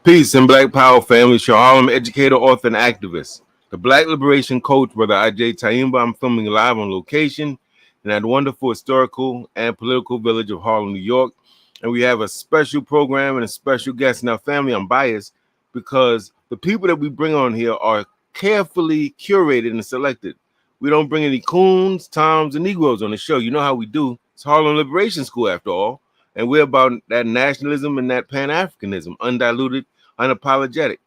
Peace and Black Power family. Harlem educator, author, and activist. The Black Liberation Coach, Brother Ajay Taimba. I'm filming live on location in that wonderful historical and political village of Harlem, New York. And we have a special program and a special guest. Now, family, I'm biased because the people that we bring on here are carefully curated and selected. We don't bring any coons, toms, and Negroes on the show. You know how we do. It's Harlem Liberation School, after all. And we're about that nationalism and that Pan-Africanism, undiluted, unapologetic.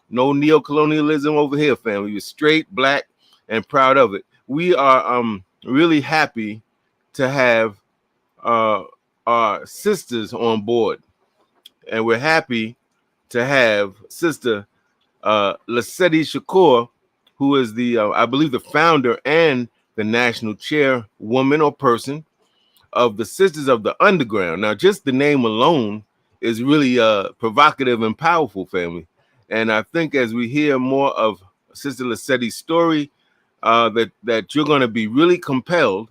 No neo-colonialism over here, family. We're straight, black, and proud of it. We are really happy to have our sisters on board. And we're happy to have Sister Lesedi Shakur, who is the, I believe, the founder and the national chairwoman or person of the Sisters of the Underground. Now, just the name alone is really provocative and powerful, family. And I think as we hear more of Sister Lesedi's story, that you're going to be really compelled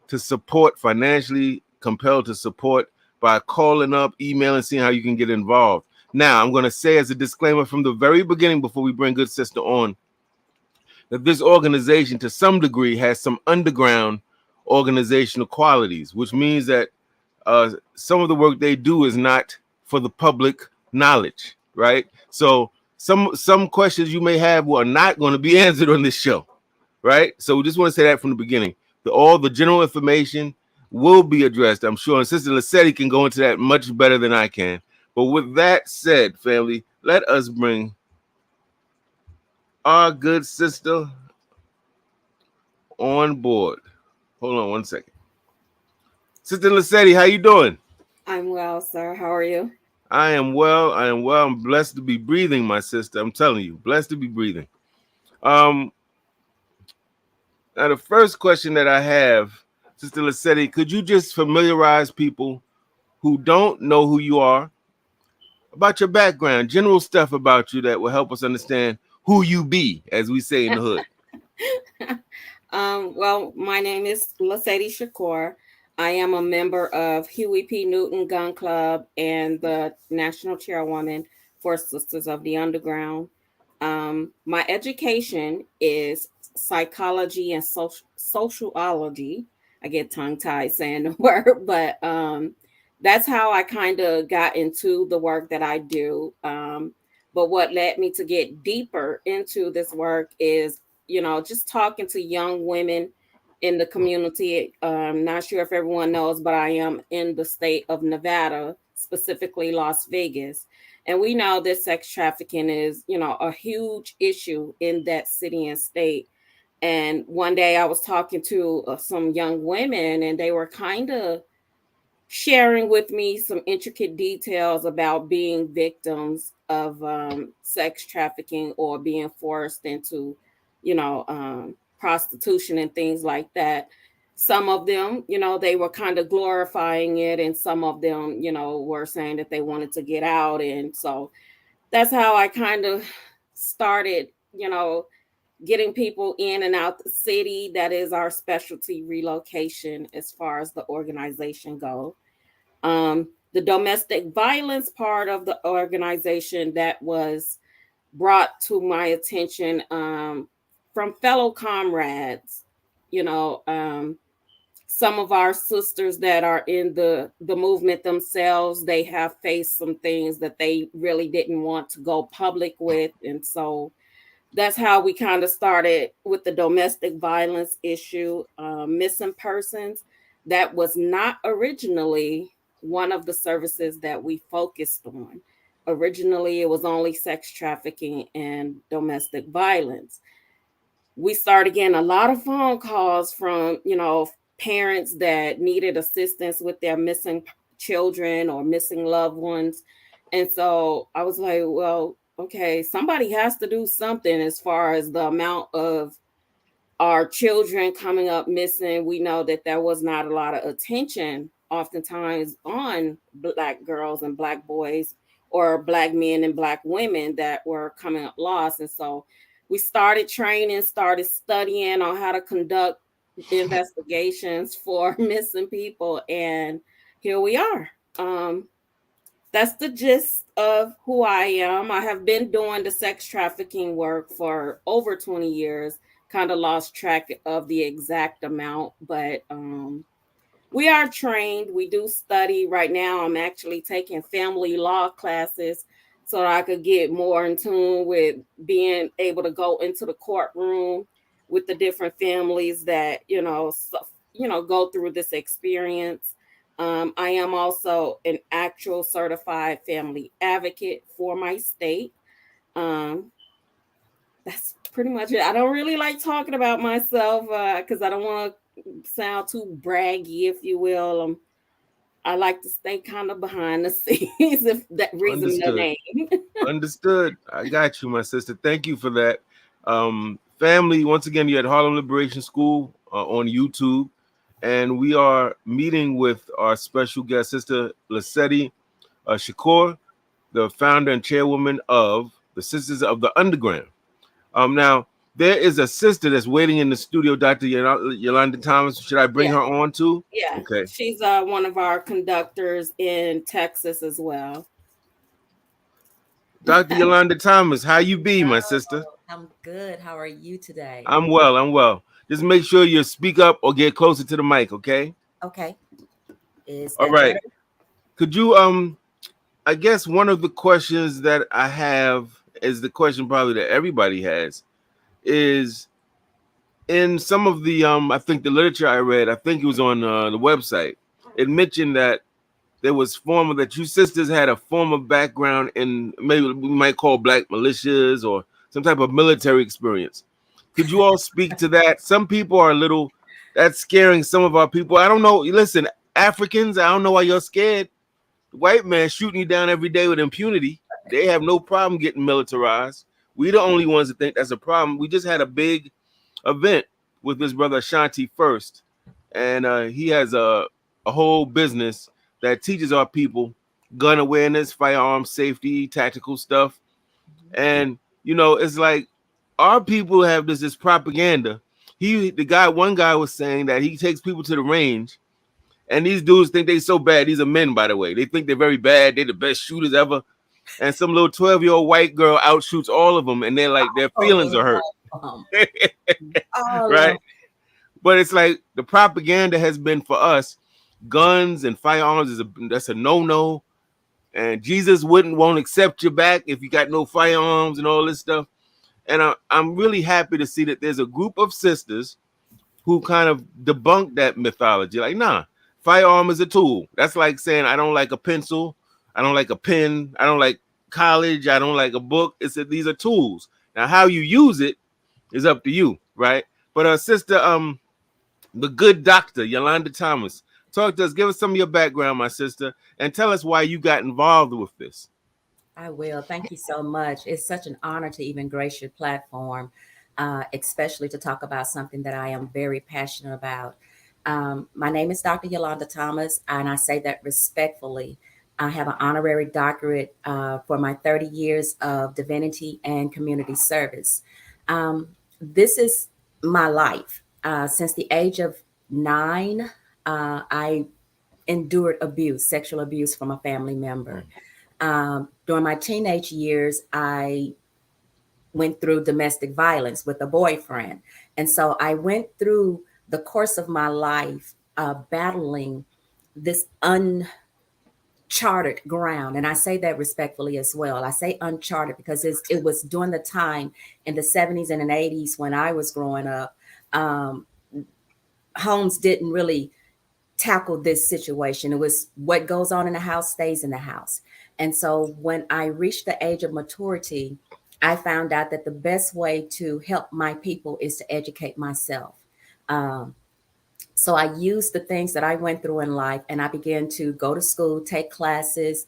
to support, financially compelled to support by calling up, emailing, seeing how you can get involved. Now, I'm going to say as a disclaimer from the very beginning before we bring good sister on, that this organization to some degree has some underground organizational qualities, which means that some of the work they do is not for the public knowledge, right? So some questions you may have are not going to be answered on this show, right? So we just want to say that from the beginning. All the general information will be addressed, I'm sure, and Sister Lesedi can go into that much better than I can. But with that said, family, let us bring our good sister on board. Hold on one second. Sister Lesedi, how you doing? I'm well, sir. How are you? I am well. I am well. I'm blessed to be breathing, my sister. I'm telling you, blessed to be breathing. Now the first question that I have, Sister Lesedi, could you just familiarize people who don't know who you are about your background, general stuff about you that will help us understand who you be, as we say in the hood? Well, my name is Lesedi Shakur. I am a member of Huey P. Newton Gun Club and the national chairwoman for Sisters of the Underground. My education is psychology and sociology. I get tongue tied saying the word, but that's how I kind of got into the work that I do. But what led me to get deeper into this work is, just talking to young women in the community. Not sure if everyone knows, but I am in the state of Nevada, specifically Las Vegas. And we know that sex trafficking is, a huge issue in that city and state. And one day I was talking to some young women, and they were kind of sharing with me some intricate details about being victims of sex trafficking or being forced into, prostitution and things like that. Some of them, they were kind of glorifying it, and some of them, were saying that they wanted to get out. And so that's how I kind of started, getting people in and out the city. That is our specialty, relocation, as far as the organization goes. The domestic violence part of the organization that was brought to my attention from fellow comrades, you know, um, some of our sisters that are in the movement themselves, they have faced some things that they really didn't want to go public with. And so that's how we kind of started with the domestic violence issue. Missing persons, that was not originally one of the services that we focused on. Originally it was only sex trafficking and domestic violence. We started getting a lot of phone calls from, parents that needed assistance with their missing children or missing loved ones. And so I was like, well, okay, somebody has to do something as far as the amount of our children coming up missing. We know that there was not a lot of attention oftentimes on Black girls and Black boys, or Black men and Black women that were coming up lost. And so we started training, started studying on how to conduct investigations for missing people. And here we are. that's the gist of who I am. I have been doing the sex trafficking work for over 20 years. Kind of lost track of the exact amount, but we are trained. We do study. Right now, I'm actually taking family law classes so that I could get more in tune with being able to go into the courtroom with the different families that go through this experience. I am also an actual certified family advocate for my state. Um, that's pretty much it. I don't really like talking about myself because I don't want to sound too braggy, if you will. I like to stay kind of behind the scenes, if that reason the Understood. name. Understood. I got you, my sister. Thank you for that. Family, once again, you're at Harlem Liberation School on YouTube, and we are meeting with our special guest, Sister Lesedi Shakur, the founder and chairwoman of the Sisters of the Underground. Now, there is a sister that's waiting in the studio, Dr. Yolanda Thomas. Should I bring Yeah, her on too? yeah. Okay. She's one of our conductors in Texas as well. Dr. Yolanda Thomas, how you be, my sister? I'm good. How are you today? I'm well. I'm well. Just make sure you speak up or get closer to the mic, okay? Okay. Is All that right. better? Could you I guess one of the questions that I have is the question probably that everybody has is in some of the I think the literature I read, I think it was on the website. It mentioned that there was former that you sisters had a former background in maybe we might call black militias or some type of military experience. Could you all speak to that? Some people are a little that's scaring some of our people. I don't know. Listen, Africans, I don't know why you're scared. The white man shooting you down every day with impunity. They have no problem getting militarized. We the only ones that think that's a problem. We just had a big event with his brother Ashanti first, and he has a whole business that teaches our people gun awareness, firearm safety, tactical stuff, and it's like our people have this propaganda. One guy was saying that he takes people to the range, and these dudes think they so bad. These are men, by the way. They think they're very bad. They're the best shooters ever. And some little 12-year-old white girl outshoots all of them, and they're like their feelings Oh, are hurt. all Right? of But it's like the propaganda has been for us. Guns and firearms that's a no-no. And Jesus won't accept you back if you got no firearms and all this stuff. And I'm really happy to see that there's a group of sisters who kind of debunk that mythology. Like, nah, firearm is a tool. That's like saying I don't like a pencil, I don't like a pen, I don't like college, I don't like a book. It's that these are tools. Now, how you use it is up to you, right? But sister, the good doctor Yolanda Thomas, talk to us. Give us some of your background, my sister, and tell us why you got involved with this. I will. Thank you so much. It's such an honor to even grace your platform, especially to talk about something that I am very passionate about. My name is Dr. Yolanda Thomas, and I say that respectfully. I have an honorary doctorate for my 30 years of divinity and community service. Um, this is my life. Since the age of 9, I endured abuse, sexual abuse from a family member. During my teenage years, I went through domestic violence with a boyfriend. And so I went through the course of my life battling this uncharted ground. And I say that respectfully as well. I say uncharted because it was during the time in the 70s and the 80s when I was growing up. Um, Homes didn't really tackle this situation. It was what goes on in the house stays in the house. And so when I reached the age of maturity, I found out that the best way to help my people is to educate myself. Um, so I used the things that I went through in life and I began to go to school, take classes,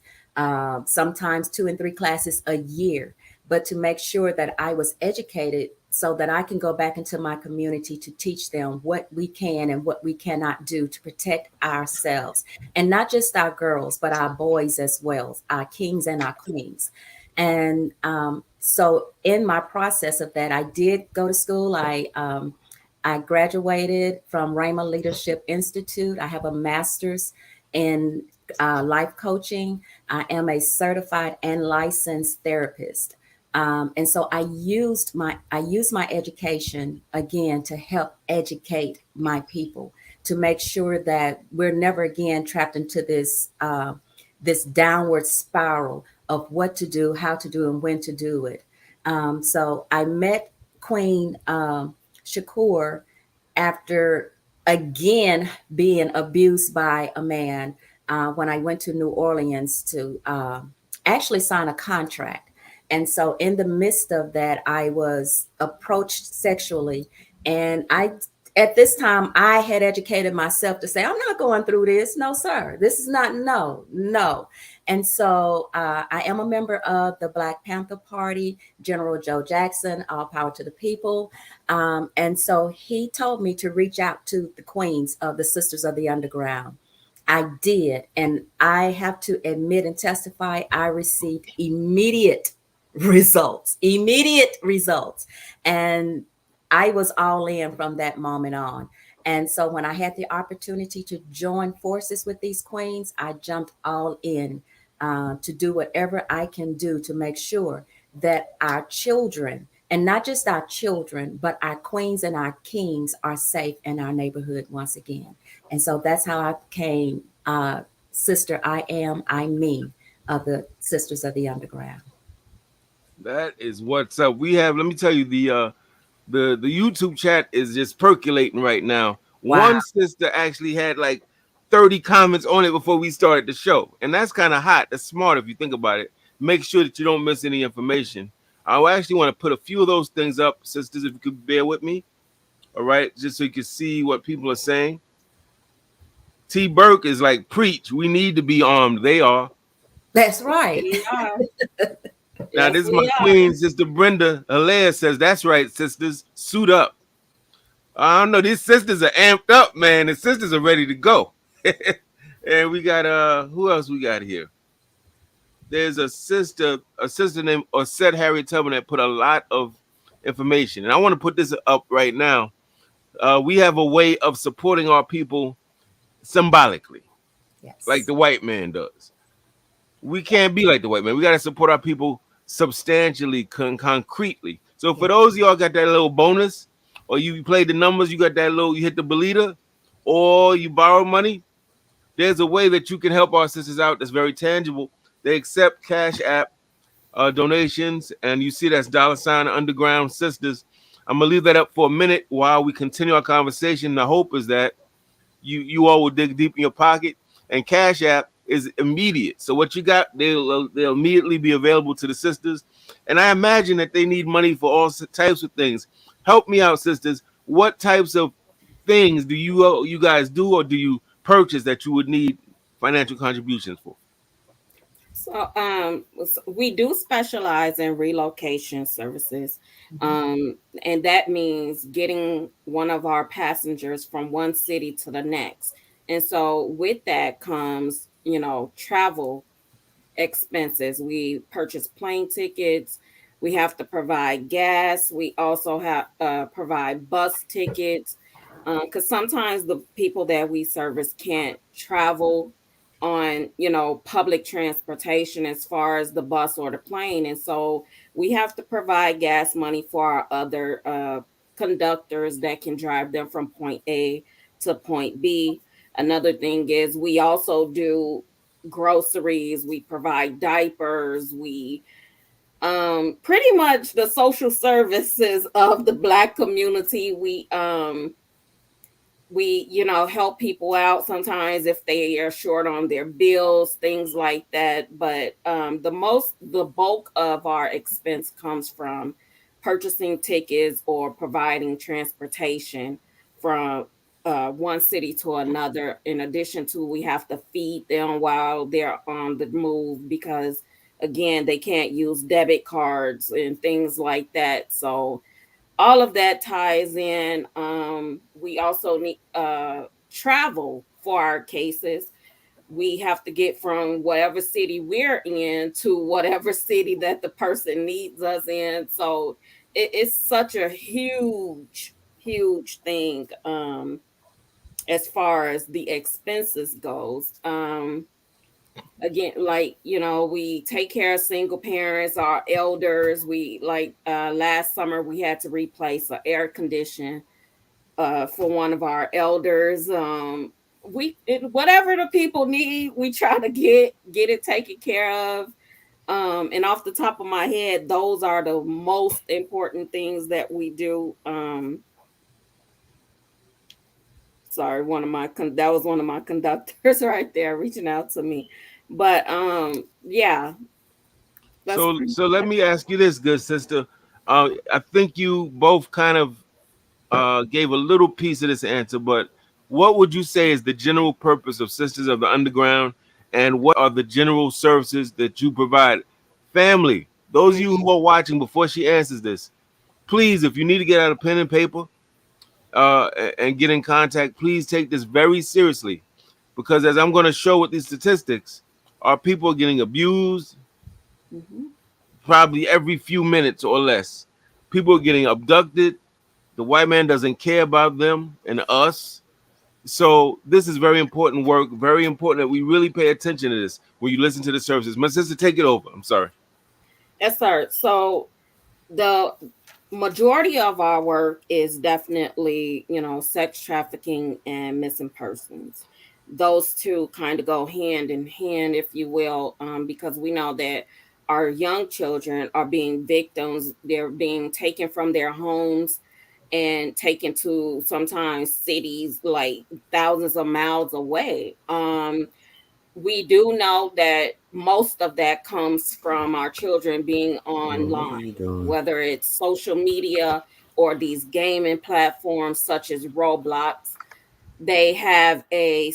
sometimes 2 and 3 classes a year, but to make sure that I was educated so that I can go back into my community to teach them what we can and what we cannot do to protect ourselves. And not just our girls, but our boys as well, our kings and our queens. And so in my process of that, I did go to school. I graduated from Rhema Leadership Institute. I have a master's in life coaching. I am a certified and licensed therapist. And so I use my education again to help educate my people, to make sure that we're never again trapped into this downward spiral of what to do, how to do, and when to do it. So I met Queen Shakur after again being abused by a man when I went to New Orleans to actually sign a contract. And so, in the midst of that, I was approached sexually. And at this time, I had educated myself to say, I'm not going through this. No, sir. This is not, no, no. And so, I am a member of the Black Panther Party, General Joe Jackson, all power to the people. And so he told me to reach out to the queens of the Sisters of the Underground. I did. And I have to admit and testify, I received immediate results. And I was all in from that moment on. And so when I had the opportunity to join forces with these queens, I jumped all in to do whatever I can do to make sure that our children, and not just our children, but our queens and our kings are safe in our neighborhood once again. And so that's how I became Sister I Am, I Me of the Sisters of the Underground. That is what's up. We have. Let me tell you, the YouTube chat is just percolating right now. Wow. One sister actually had like 30 comments on it before we started the show, and that's kind of hot. That's smart if you think about it. Make sure that you don't miss any information. I actually want to put a few of those things up, sisters, if you could bear with me. All right, just so you can see what people are saying. T. Burke is like, preach. We need to be armed. They are. That's right. We are. Now, Yes, this is my we are. queen, Sister Brenda Hilaire says, that's right, sisters. Suit up. I don't know. These sisters are amped up, man. The sisters are ready to go. And we got who else we got here? There's a sister named Osset Harriet Tubman that put a lot of information. And I want to put this up right now. We have a way of supporting our people symbolically, like Yes. the white man does. We can't be like the white man. We got to support our people substantially, concretely. So Yeah. for those of y'all got that little bonus, or you played the numbers, you got that little, you hit the belita, or you borrow money, there's a way that you can help our sisters out that's very tangible. They accept Cash App donations, and you see that's $ Underground Sisters. I'm gonna leave that up for a minute while we continue our conversation. The hope is that you all will dig deep in your pocket, and Cash App is immediate. So what you got, they'll immediately be available to the sisters, and I imagine that they need money for all types of things. Help me out, sisters. What types of things do you guys do, or do you purchase that you would need financial contributions for? So, we do specialize in relocation services, Mhm. um, and that means getting one of our passengers from one city to the next. And so, with that comes, travel expenses. We purchase plane tickets. We have to provide gas. We also have provide bus tickets because sometimes the people that we service can't travel on public transportation as far as the bus or the plane, and so we have to provide gas money for our other conductors that can drive them from point A to point B. Another thing is we also do groceries, we provide diapers, we pretty much the social services of the Black community. We help people out sometimes if they are short on their bills, things like that. But the bulk of our expense comes from purchasing tickets or providing transportation from one city to another. In addition to, we have to feed them while they're on the move because again they can't use debit cards and things like that. So all of that ties in. We also need travel for our cases. We have to get from whatever city we're in to whatever city that the person needs us in. So it's such a huge, huge thing as far as the expenses goes. again, like, we take care of single parents, our elders. We like last summer we had to replace an air condition for one of our elders. Whatever the people need, we try to get it taken care of. And off the top of my head, those are the most important things that we do. Sorry, that was one of my conductors right there reaching out to me. But yeah, that's pretty So let much. me ask you this, good sister. I think you both kind of gave a little piece of this answer, but what would you say is the general purpose of Sisters of the Underground, and what are the general services that you provide? Family, those of you Mhm. who are watching, before she answers this, please, if you need to get out a pen and paper and get in contact, please take this very seriously, because as I'm going to show with these statistics, our people are getting abused Mhm. probably every few minutes or less. People are getting abducted. The white man doesn't care about them and us. So this is very important work. Very important that we really pay attention to this when you listen to the services. My sister, take it over. I'm sorry. Yes, sir. So the majority of our work is definitely, sex trafficking and missing persons. Those two kind of go hand in hand, if you will, because we know that our young children are being victims. They're being taken from their homes and taken to sometimes cities like thousands of miles away. We do know that most of that comes from our children being Bro, what online, are you doing? whether it's social media or these gaming platforms such as Roblox. They have a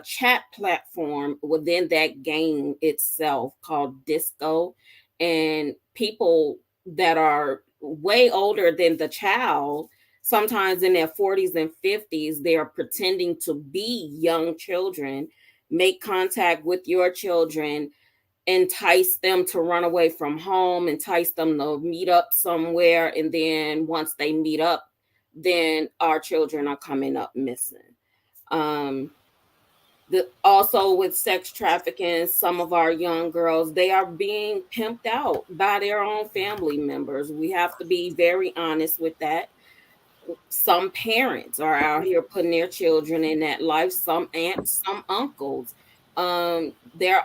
chat platform within that game itself called Disco, and people that are way older than the child, sometimes in their 40s and 50s, they are pretending to be young children, make contact with your children, entice them to run away from home, entice them to meet up somewhere, and then once they meet up, then our children are coming up missing. um Also with sex trafficking, some of our young girls, they are being pimped out by their own family members. We have to be very honest with that. Some parents are out here putting their children in that life, some aunts, some uncles. They're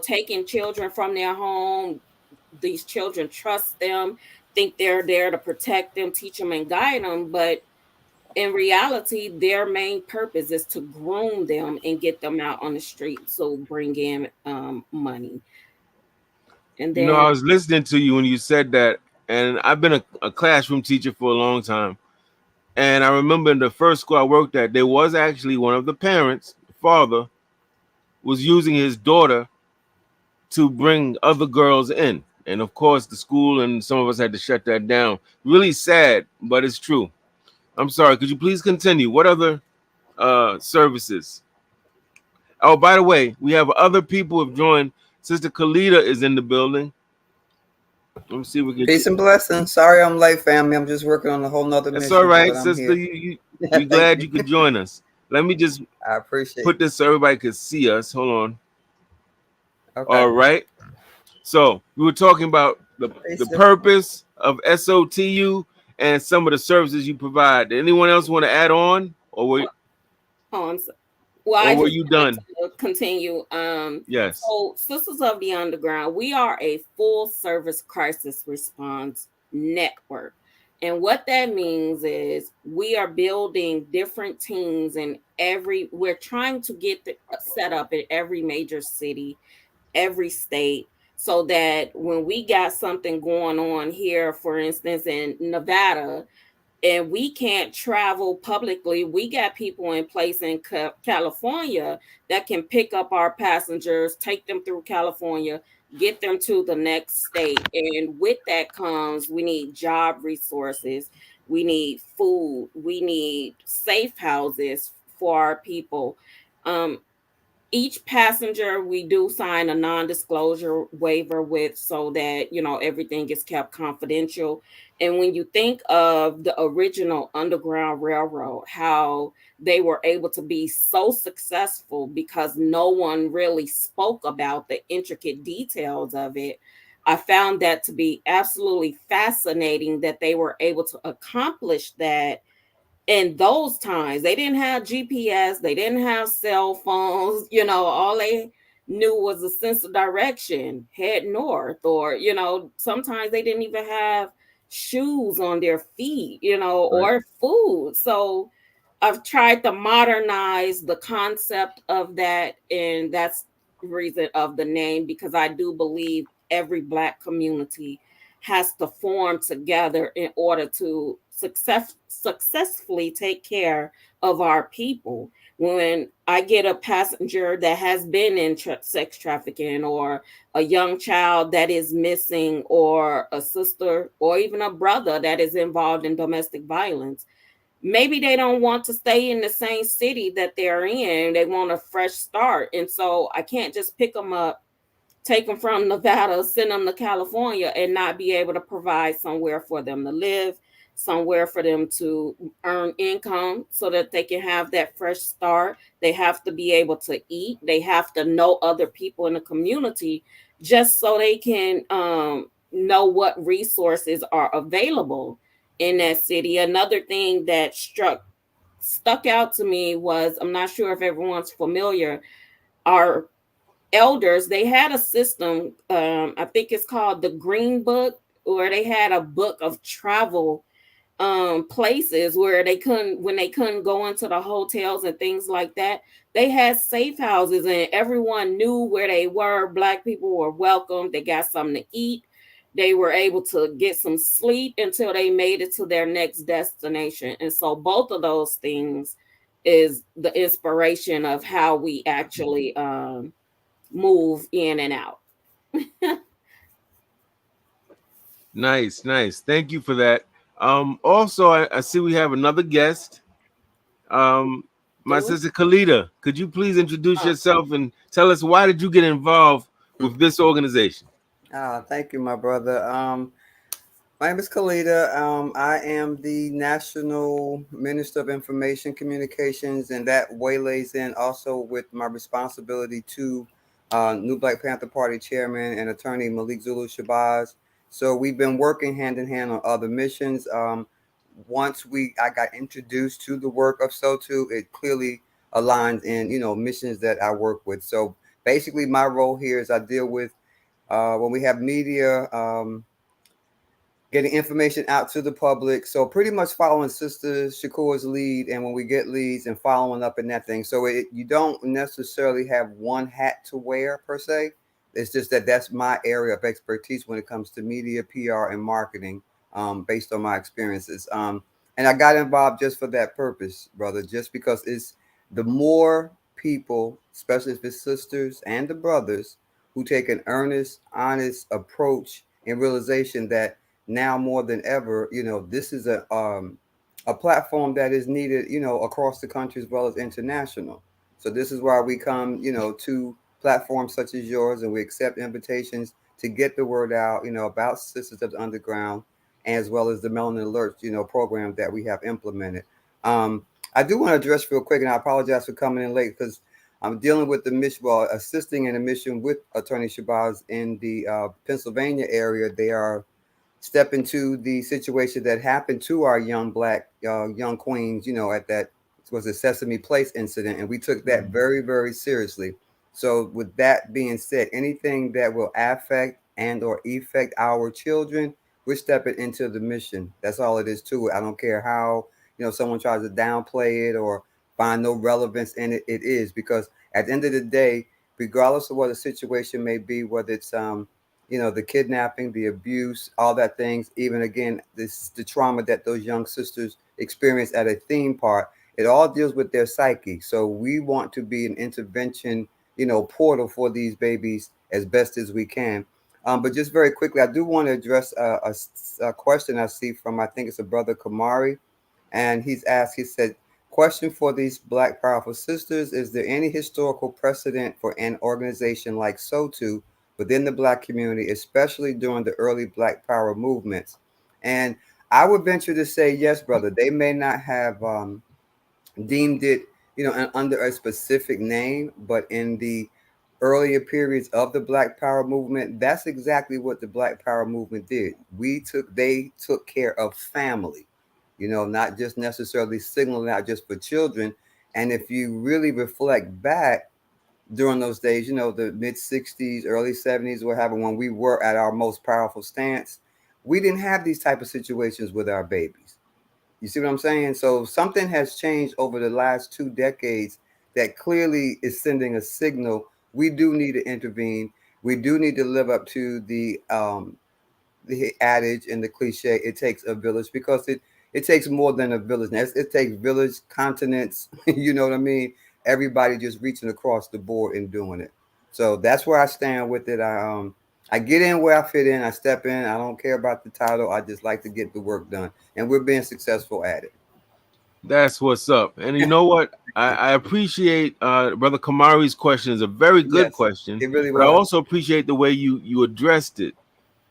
taking children from their home. These children trust them, think they're there to protect them, teach them and guide them, but in reality, their main purpose is to groom them and get them out on the street, so bring in money. And You know, then I was listening to you when you said that, and I've been a classroom teacher for a long time. And I remember in the first school I worked at, there was actually one of the parents, the father, was using his daughter to bring other girls in. And of course, the school and some of us had to shut that down. Really sad, but it's true. I'm sorry. Could you please continue? What other services? Oh, by the way, we have other people who have joined. Sister Kalita is in the building. Let me see if we get you. Peace and blessings. Sorry I'm late, family. I'm just working on a whole nother That's all mission, right, but I'm sister. here. We Thank glad you. you could join us. Let me just I appreciate put this so everybody could see us. Hold on. it. Okay. All right. So we were talking about the Peace. purpose of SOTU and some of the services you provide. Did anyone else want to add on, oh, well, I or were just you wanted done? to continue. Yes. So Sisters of the Underground, we are a full service crisis response network. And what that means is we are building different teams in we're trying to get set up in every major city, every state, so that when we got something going on here, for instance, in Nevada, and we can't travel publicly, we got people in place in California that can pick up our passengers, take them through California, get them to the next state. And with that comes, we need job resources, we need food, we need safe houses for our people. Um, each passenger we do sign a non-disclosure waiver with, so that everything is kept confidential. And when you think of the original Underground Railroad, how they were able to be so successful because no one really spoke about the intricate details of it, I found that to be absolutely fascinating that they were able to accomplish that in those times. They didn't have GPS, they didn't have cell phones, all they knew was a sense of direction, head north, or sometimes they didn't even have shoes on their feet, Right. or food. So I've tried to modernize the concept of that, and that's the reason of the name, because I do believe every Black community has to form together in order to successfully take care of our people. When I get a passenger that has been in sex trafficking, or a young child that is missing, or a sister or even a brother that is involved in domestic violence, maybe they don't want to stay in the same city that they're in. They want a fresh start. And so I can't just pick them up, take them from Nevada, send them to California, and not be able to provide somewhere for them to live, somewhere for them to earn income so that they can have that fresh start. They have to be able to eat. They have to know other people in the community, just so they can know what resources are available in that city. Another thing that stuck out to me was, I'm not sure if everyone's familiar, our elders, they had a system, I think it's called the Green Book, where they had a book of travel places where they couldn't, when they couldn't go into the hotels and things like that, they had safe houses and everyone knew where they were. Black people were welcome, they got something to eat, they were able to get some sleep until they made it to their next destination. And so both of those things is the inspiration of how we actually move in and out. Nice, nice. Thank you for that. Also, I see we have another guest. Um, my Do it. sister Kalita, could you please introduce Oh, yourself and tell us why did you get involved with this organization? Thank you, my brother. My name is Kalita. I am the National Minister of Information Communications, and that waylays in also with my responsibility to New Black Panther Party Chairman and Attorney Malik Zulu Shabazz. So we've been working hand in hand on other missions. Once I got introduced to the work of SOTU, it clearly aligns in missions that I work with. So basically, my role here is I deal with when we have media. Getting information out to the public. So pretty much following Sister Shakur's lead, and when we get leads and following up in that thing. So you don't necessarily have one hat to wear per se. It's just that that's my area of expertise when it comes to media, PR, and marketing, based on my experiences. And I got involved just for that purpose, brother, just because it's the more people, especially if it's sisters and the brothers, who take an earnest, honest approach and realization that now more than ever, this is a platform that is needed, across the country as well as international. So this is why we come, to platforms such as yours, and we accept invitations to get the word out, about Sisters of the Underground, as well as the Melanin Alerts, program that we have implemented. Um, I do want to address real quick, and I apologize for coming in late because I'm dealing with the mission, well, assisting in a mission with Attorney Shabazz in the Pennsylvania area. They are step into the situation that happened to our young black young queens, at that was a Sesame Place incident, and we took that very, very seriously. So, with that being said, anything that will affect and or affect our children, we're stepping into the mission. That's all it is to it. I don't care how someone tries to downplay it or find no relevance in it. It is because at the end of the day, regardless of what the situation may be, whether it's the kidnapping, the abuse, all that things, even again, the trauma that those young sisters experience at a theme park, it all deals with their psyche. So we want to be an intervention, portal for these babies as best as we can. But just very quickly, I do want to address a question I see from, I think it's a brother Kamari, and he's asked, he said, Question for these Black Powerful Sisters: is there any historical precedent for an organization like SOTU within the Black community, especially during the early Black Power movements? And I would venture to say yes, brother. They may not have deemed it, under a specific name, but in the earlier periods of the Black Power movement, that's exactly what the Black Power movement did. They took care of family, not just necessarily signaling out just for children. And if you really reflect back during those days, the mid 60s, early 70s, whatever, when we were at our most powerful stance, we didn't have these type of situations with our babies. You see what I'm saying? So something has changed over the last 2 decades that clearly is sending a signal. We do need to intervene. We do need to live up to the adage and the cliche, it takes a village, because it takes more than a village. It takes village, continents, you know what I mean? Everybody just reaching across the board and doing it. So that's where I stand with it. I get in where I fit in. I step in. I don't care about the title. I just like to get the work done, and we're being successful at it. That's what's up. And you know what? I appreciate Brother Kamari's question. Is a very good Yes, question, it really but I was. also appreciate the way you addressed it.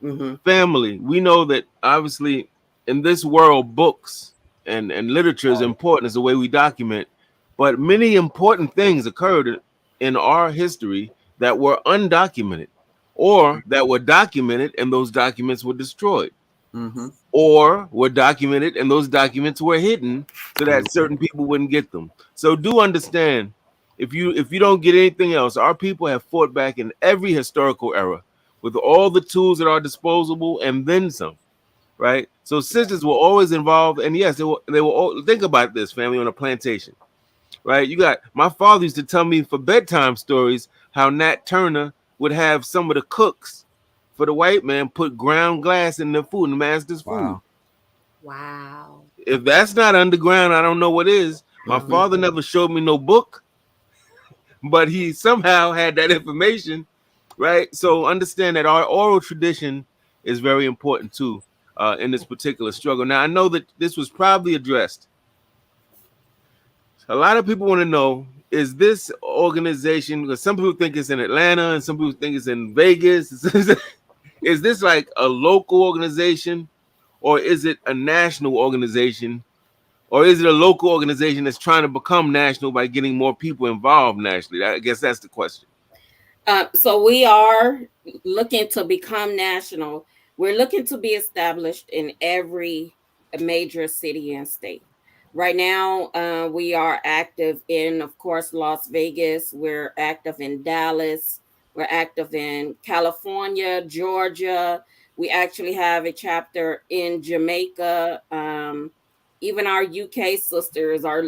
Mm-hmm. Family. We know that obviously in this world, books and literature is important as the way we document, but many important things occurred in our history that were undocumented or that were documented and those documents were destroyed, Mm-hmm. or were documented and those documents were hidden so that certain people wouldn't get them. So do understand, if you don't get anything else, our people have fought back in every historical era with all the tools at our disposal and then some, right? So sisters were always involved, and yes, they were all, think about this, family, on a plantation, right? You got, my father used to tell me for bedtime stories how Nat Turner would have some of the cooks for the white man put ground glass in the food, in the master's food. Wow. Wow. If that's not underground, I don't know what is. My Mm-hmm. father never showed me no book, but he somehow had that information, right? So understand that our oral tradition is very important too, in this particular struggle. Now I know that this was probably addressed. A lot of people want to know, is this organization, because some people think it's in Atlanta and some people think it's in Vegas. Is this like a local organization, or is it a national organization, or is it a local organization that's trying to become national by getting more people involved nationally? I guess that's the question. So we are looking to become national. We're looking to be established in every major city and state. Right now, we are active in, of course, Las Vegas. We're active in Dallas. We're active in California, Georgia. We actually have a chapter in Jamaica. Even our UK sisters are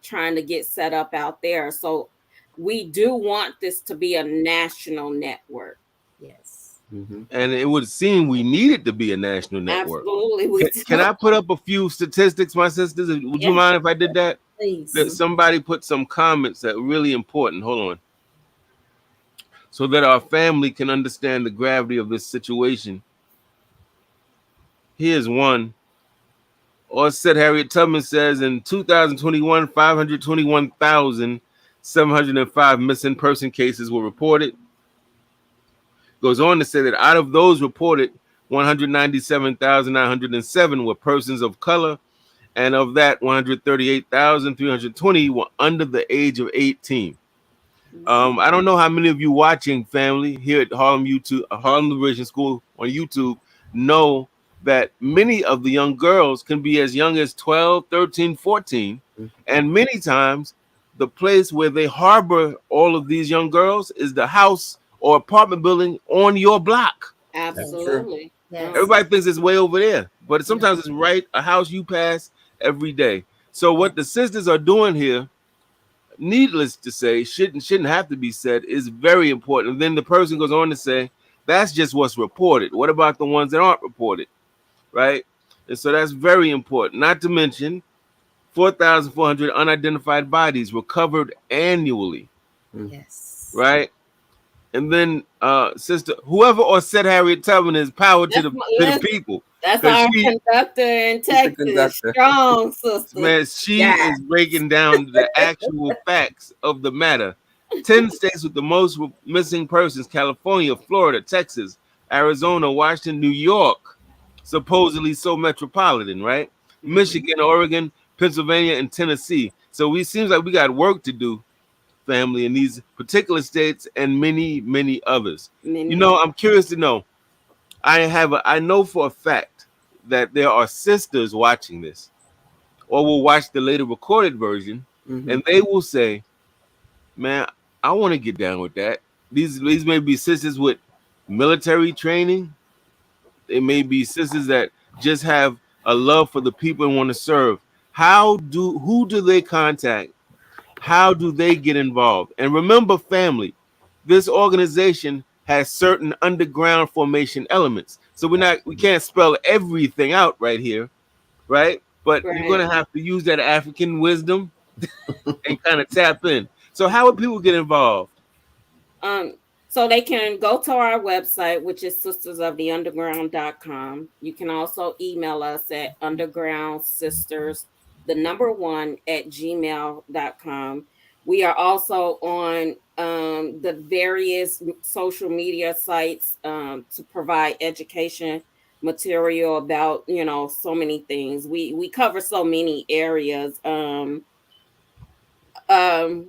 trying to get set up out there. So we do want this to be a national network. Yes. Mm-hmm. And it would seem we need it to be a national network. Absolutely, we Can do. I put up a few statistics, my sisters? Would you Yeah. mind if I did that? That Please. somebody put some comments that are really important. Hold on. So that our family can understand the gravity of this situation. Here's one. Or said Harriet Tubman says in 2021, 521,705 missing person cases were reported. Goes on to say that out of those reported, 197,907 were persons of color, and of that, 138,320 were under the age of 18. I don't know how many of you watching, family, here at Harlem Liberation School on YouTube, know that many of the young girls can be as young as 12, 13, 14. And many times the place where they harbor all of these young girls is the house or apartment building on your block. That's true. Absolutely. Yes. Everybody thinks it's way over there, but Yeah. sometimes it's right a house you pass every day. So what the sisters are doing here, needless to say, shouldn't have to be said, is very important. And then the person goes on to say, that's just what's reported. What about the ones that aren't reported, right? And so that's very important. Not to mention 4,400 unidentified bodies recovered annually, Yes. right? And then sister, whoever or said Harriet Tubman is power That's to the my, people. that's Because our she, conductor in He's the Texas. conductor. Strong sister. man, she Yeah. is breaking down the actual facts of the matter. 10 states with the most missing persons: California, Florida, Texas, Arizona, Washington, New York, supposedly so metropolitan, right? Mhm. Michigan, Oregon, Pennsylvania, and Tennessee. So we seems like we got work to do, family, in these particular states and many, many others. You Many know, I'm curious to know. I know for a fact that there are sisters watching this or will watch the later recorded version, Hmm. and they will say, "Man, I want to get down with that." These may be sisters with military training. They may be sisters that just have a love for the people and want to serve. Who do they contact? How do they get involved? And remember, family, this organization has certain underground formation elements. So we can't spell everything out right here, right? But you're right. gonna have to use that African wisdom and kind of tap in. So how would people get involved? Um, so they can go to our website, which is sistersoftheunderground.com. You can also email us at undergroundsisters, the number one at gmail.com. We are also on the various social media sites to provide education material about, so many things. We cover so many areas.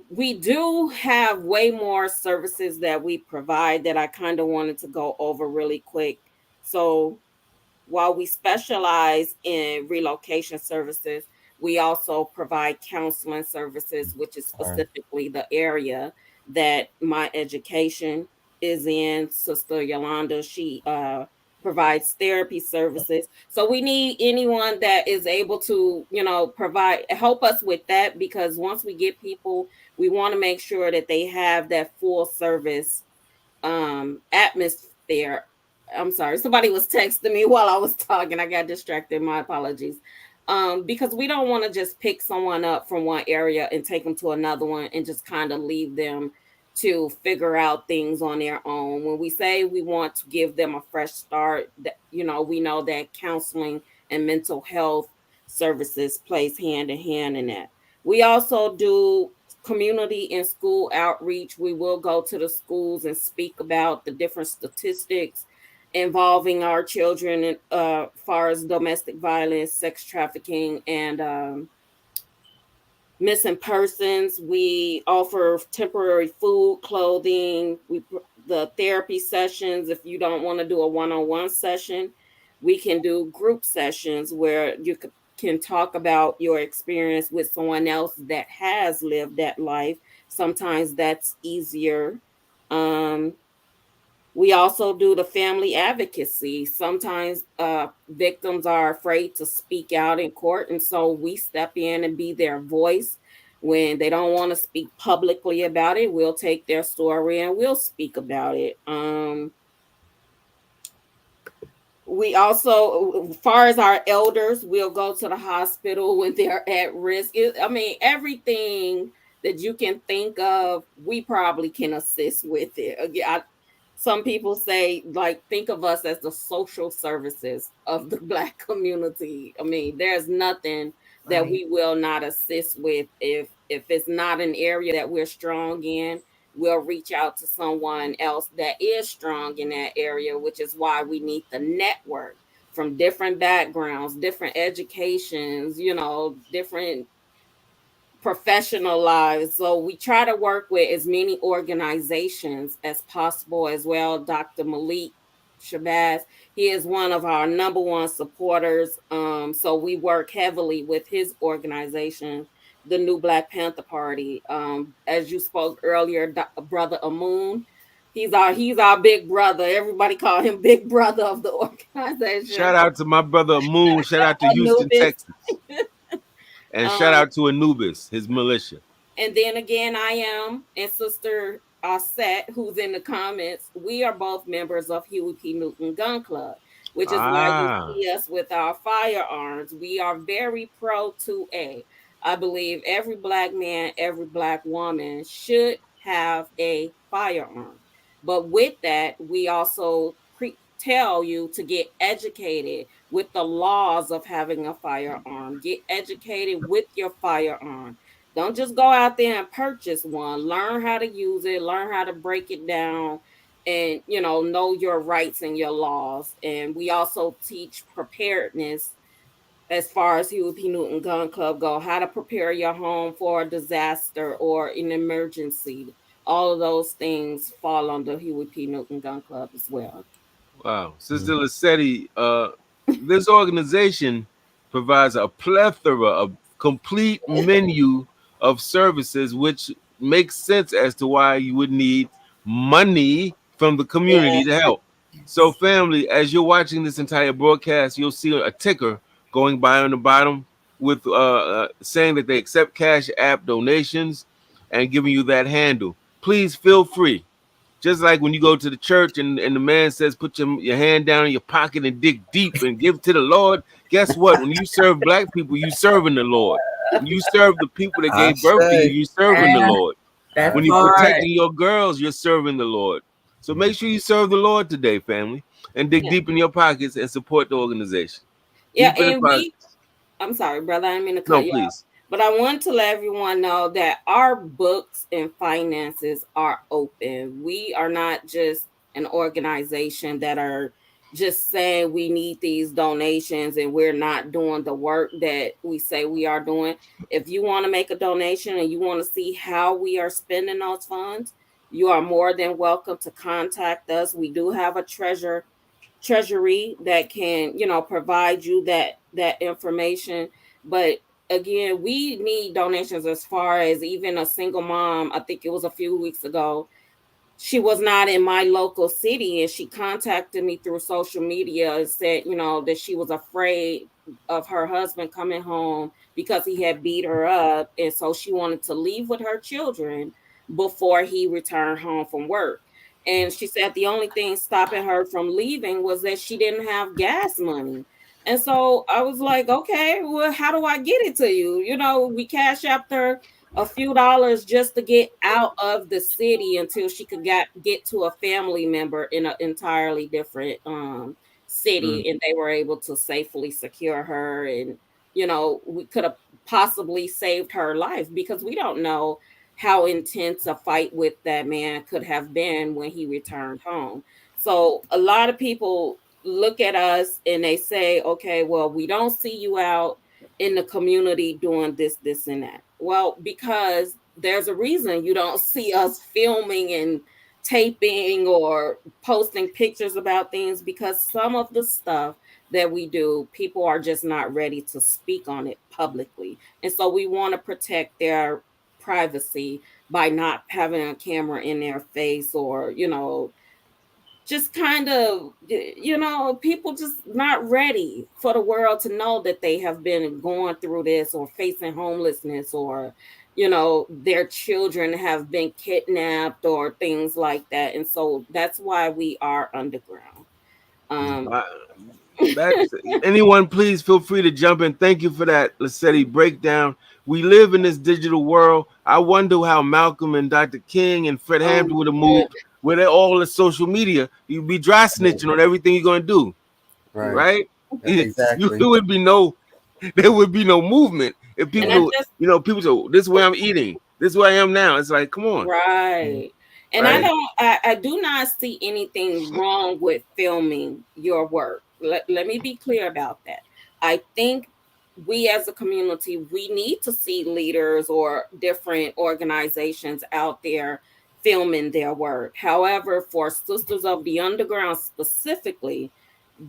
We do have way more services that we provide that I kind of wanted to go over really quick. So while we specialize in relocation services, we also provide counseling services, which is specifically the area that my education is in. Sister Yolanda, she provides therapy services. So we need anyone that is able to, provide help us with that, because once we get people, we want to make sure that they have that full service atmosphere. I'm sorry, somebody was texting me while I was talking. I got distracted. My apologies. Because we don't want to just pick someone up from one area and take them to another one and just kind of leave them to figure out things on their own. When we say we want to give them a fresh start, we know that counseling and mental health services plays hand in hand in that. We also do community and school outreach. We will go to the schools and speak about the different statistics involving our children, far as domestic violence, sex trafficking, and missing persons. We offer temporary food, clothing. The therapy sessions. If you don't want to do a one-on-one session, we can do group sessions where you can talk about your experience with someone else that has lived that life. Sometimes that's easier. Um, we also do the family advocacy. Sometimes victims are afraid to speak out in court, and so we step in and be their voice. When they don't want to speak publicly about it, we'll take their story and we'll speak about it. We also, as far as our elders, we'll go to the hospital when they're at risk. Everything that you can think of, we probably can assist with it. Again, some people say, like, think of us as the social services of the Black community. There's nothing that Right. we will not assist with. If it's not an area that we're strong in, we'll reach out to someone else that is strong in that area, which is why we need the network from different backgrounds, different educations, different professional lives. So we try to work with as many organizations as possible as well. Dr. Malik Shabazz, he is one of our number one supporters. So we work heavily with his organization, the New Black Panther Party. As you spoke earlier, Brother Amun, he's our big brother. Everybody call him Big Brother of the organization. Shout out to my brother Moon. Shout out to Houston, Anubis. Texas. And shout um, out to Anubis, his militia. And then again, I am, and Sister Set, who's in the comments, we are both members of Huey P. Newton Gun Club, which is why you Ah, see us with our firearms. We are very pro 2A. I believe every Black man, every Black woman should have a firearm. But with that, we also tell you to get educated with the laws of having a firearm. Get educated with your firearm. Don't just go out there and purchase one. Learn how to use it, learn how to break it down, and know your rights and your laws. And we also teach preparedness as far as Huey P. Newton Gun Club go, how to prepare your home for a disaster or an emergency. All of those things fall under Huey P. Newton Gun Club as well. Wow. Sister Lesedi, this organization provides a plethora of complete menu of services, which makes sense as to why you would need money from the Yeah. community to help. So, family, as you're watching this entire broadcast, you'll see a ticker going by on the bottom with saying that they accept Cash App donations and giving you that handle. Please feel free, just like when you go to the church and the man says, put your hand down in your pocket and dig deep and give to the Lord. Guess what? When you serve black people, you serving the Lord. When you serve the people that I gave birth to you, say, you serving the Lord. That When you're part. protecting your girls, you're serving the Lord. So make sure you serve the Lord today, family, and dig Yeah. deep in your pockets and support the organization. Yeah. Deep in the And pocket. I'm sorry, brother, I didn't mean to No, cut you off. please. But I want to let everyone know that our books and finances are open. We are not just an organization that are just saying we need these donations and we're not doing the work that we say we are doing. If you want to make a donation and you want to see how we are spending those funds, you are more than welcome to contact us. We do have a treasury that can provide you that information. But again, we need donations. As far as even a single mom, I think it was a few weeks ago, she was not in my local city and she contacted me through social media and said that she was afraid of her husband coming home because he had beat her up, and so she wanted to leave with her children before he returned home from work. And she said the only thing stopping her from leaving was that she didn't have gas money. And so I was like, okay, well, how do I get it to you? We cash after a few dollars just to get out of the city until she could get to a family member in an entirely different Mm. city, and they were able to safely secure her. And we could have possibly saved her life, because we don't know how intense a fight with that man could have been when he returned home. So a lot of people look at us and they say, okay, well, we don't see you out in the community doing this and that. Well, because there's a reason you don't see us filming and taping or posting pictures about things, because some of the stuff that we do, people are just not ready to speak on it publicly. And so we want to protect their privacy by not having a camera in their face, or just kind of, people just not ready for the world to know that they have been going through this, or facing homelessness, or their children have been kidnapped or things like that. And so that's why we are underground. um Uh, That's anyone, please feel free to jump in. Thank you for that, Lesedi breakdown. We live in this digital world. I wonder how Malcolm and Dr. King and Fred oh Hampton would have my moved with all the social media. You'd be dry snitching on everything you're gonna do, right. right? You Exactly. would be no, there would be no movement if And I people, just people say, "This is where I'm eating. This is where I am now." It's like, come on, Right. And I right? don't I do not see anything wrong with filming your work. Let me be clear about that. I think we as a community, we need to see leaders or different organizations out there filming their work. However, for Sisters of the Underground specifically,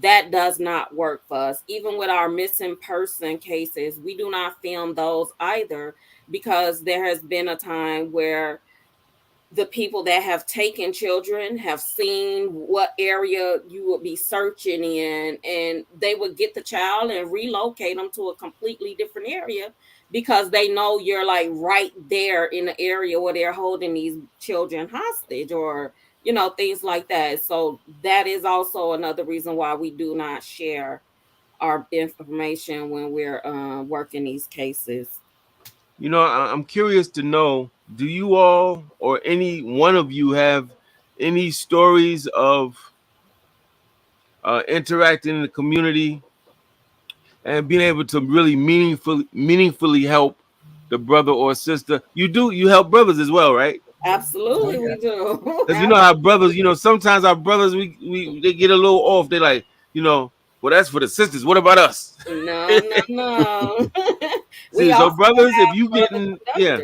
that does not work for us. Even with our missing person cases, we do not film those either, because there has been a time where the people that have taken children have seen what area you would be searching in, and they would get the child and relocate them to a completely different area, because they know you're like right there in the area where they're holding these children hostage, or things like that. So that is also another reason why we do not share our information when we're working these cases. I'm curious to know, do you all or any one of you have any stories of interacting in the community and being able to really meaningfully help the brother or sister. You help brothers as well, right? Oh Absolutely, yeah. we do. Because you know how brothers, sometimes our brothers we they get a little off. They like, well, that's for the sisters. What about us? No, no, no. We See, so also brothers, if you have brother getting, yeah,